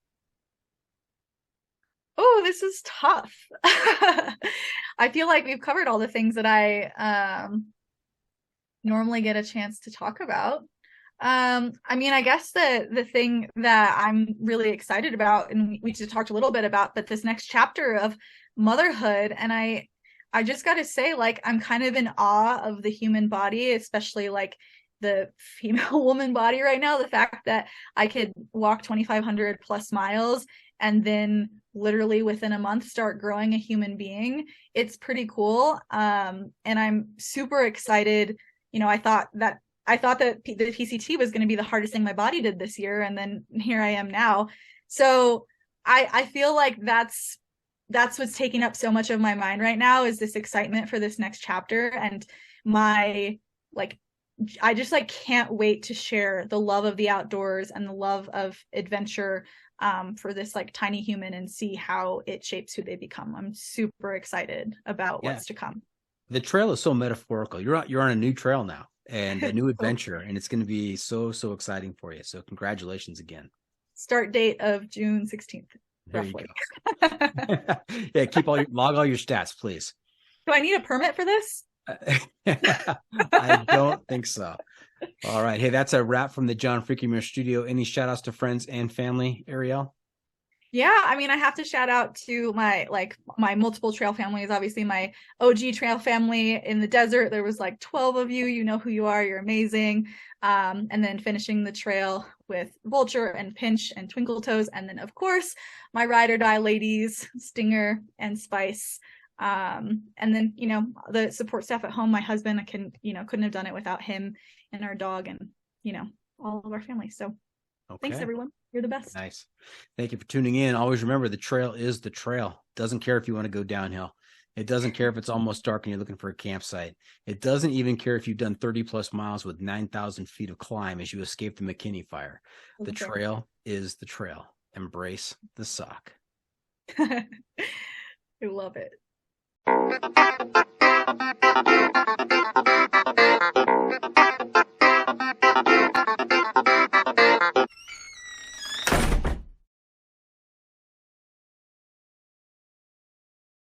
Oh, this is tough. I feel like we've covered all the things that I normally get a chance to talk about. I mean, I guess the thing that I'm really excited about, and we just talked a little bit about, but this next chapter of motherhood, and I just got to say, I'm kind of in awe of the human body, especially the female woman body right now. The fact that I could walk 2,500 plus miles and then literally within a month start growing a human being, it's pretty cool. And I'm super excited. You know, I thought that the PCT was going to be the hardest thing my body did this year, and then here I am now. So I feel like that's what's taking up so much of my mind right now, is this excitement for this next chapter. And I just like can't wait to share the love of the outdoors and the love of adventure for this like tiny human, and see how it shapes who they become. I'm super excited about what's to come. The trail is so metaphorical. You're on a new trail now and a new adventure, and it's going to be so exciting for you. So congratulations again. Start date of June 16th. There roughly. You go. Yeah, log all your stats, please. Do I need a permit for this? I don't think so. All right. Hey, that's a wrap from the John Freaking Muir studio. Any shout outs to friends and family, Arielle? Yeah, I mean, I have to shout out to my multiple trail families. Obviously, my OG trail family in the desert. There was like 12 of you. You know who you are. You're amazing. And then finishing the trail with Vulture and Pinch and Twinkle Toes. And then, of course, my ride or die ladies, Stinger and Spice. And then, you know, the support staff at home. My husband, I couldn't have done it without him and our dog and, you know, all of our family. So thanks, everyone. You're the best. Nice. Thank you for tuning in. Always remember, the trail is the trail. Doesn't care if you want to go downhill. It doesn't care if it's almost dark and you're looking for a campsite. It doesn't even care if you've done 30 plus miles with 9,000 feet of climb as you escape the McKinney fire. The trail is the trail. Embrace the sock. I love it.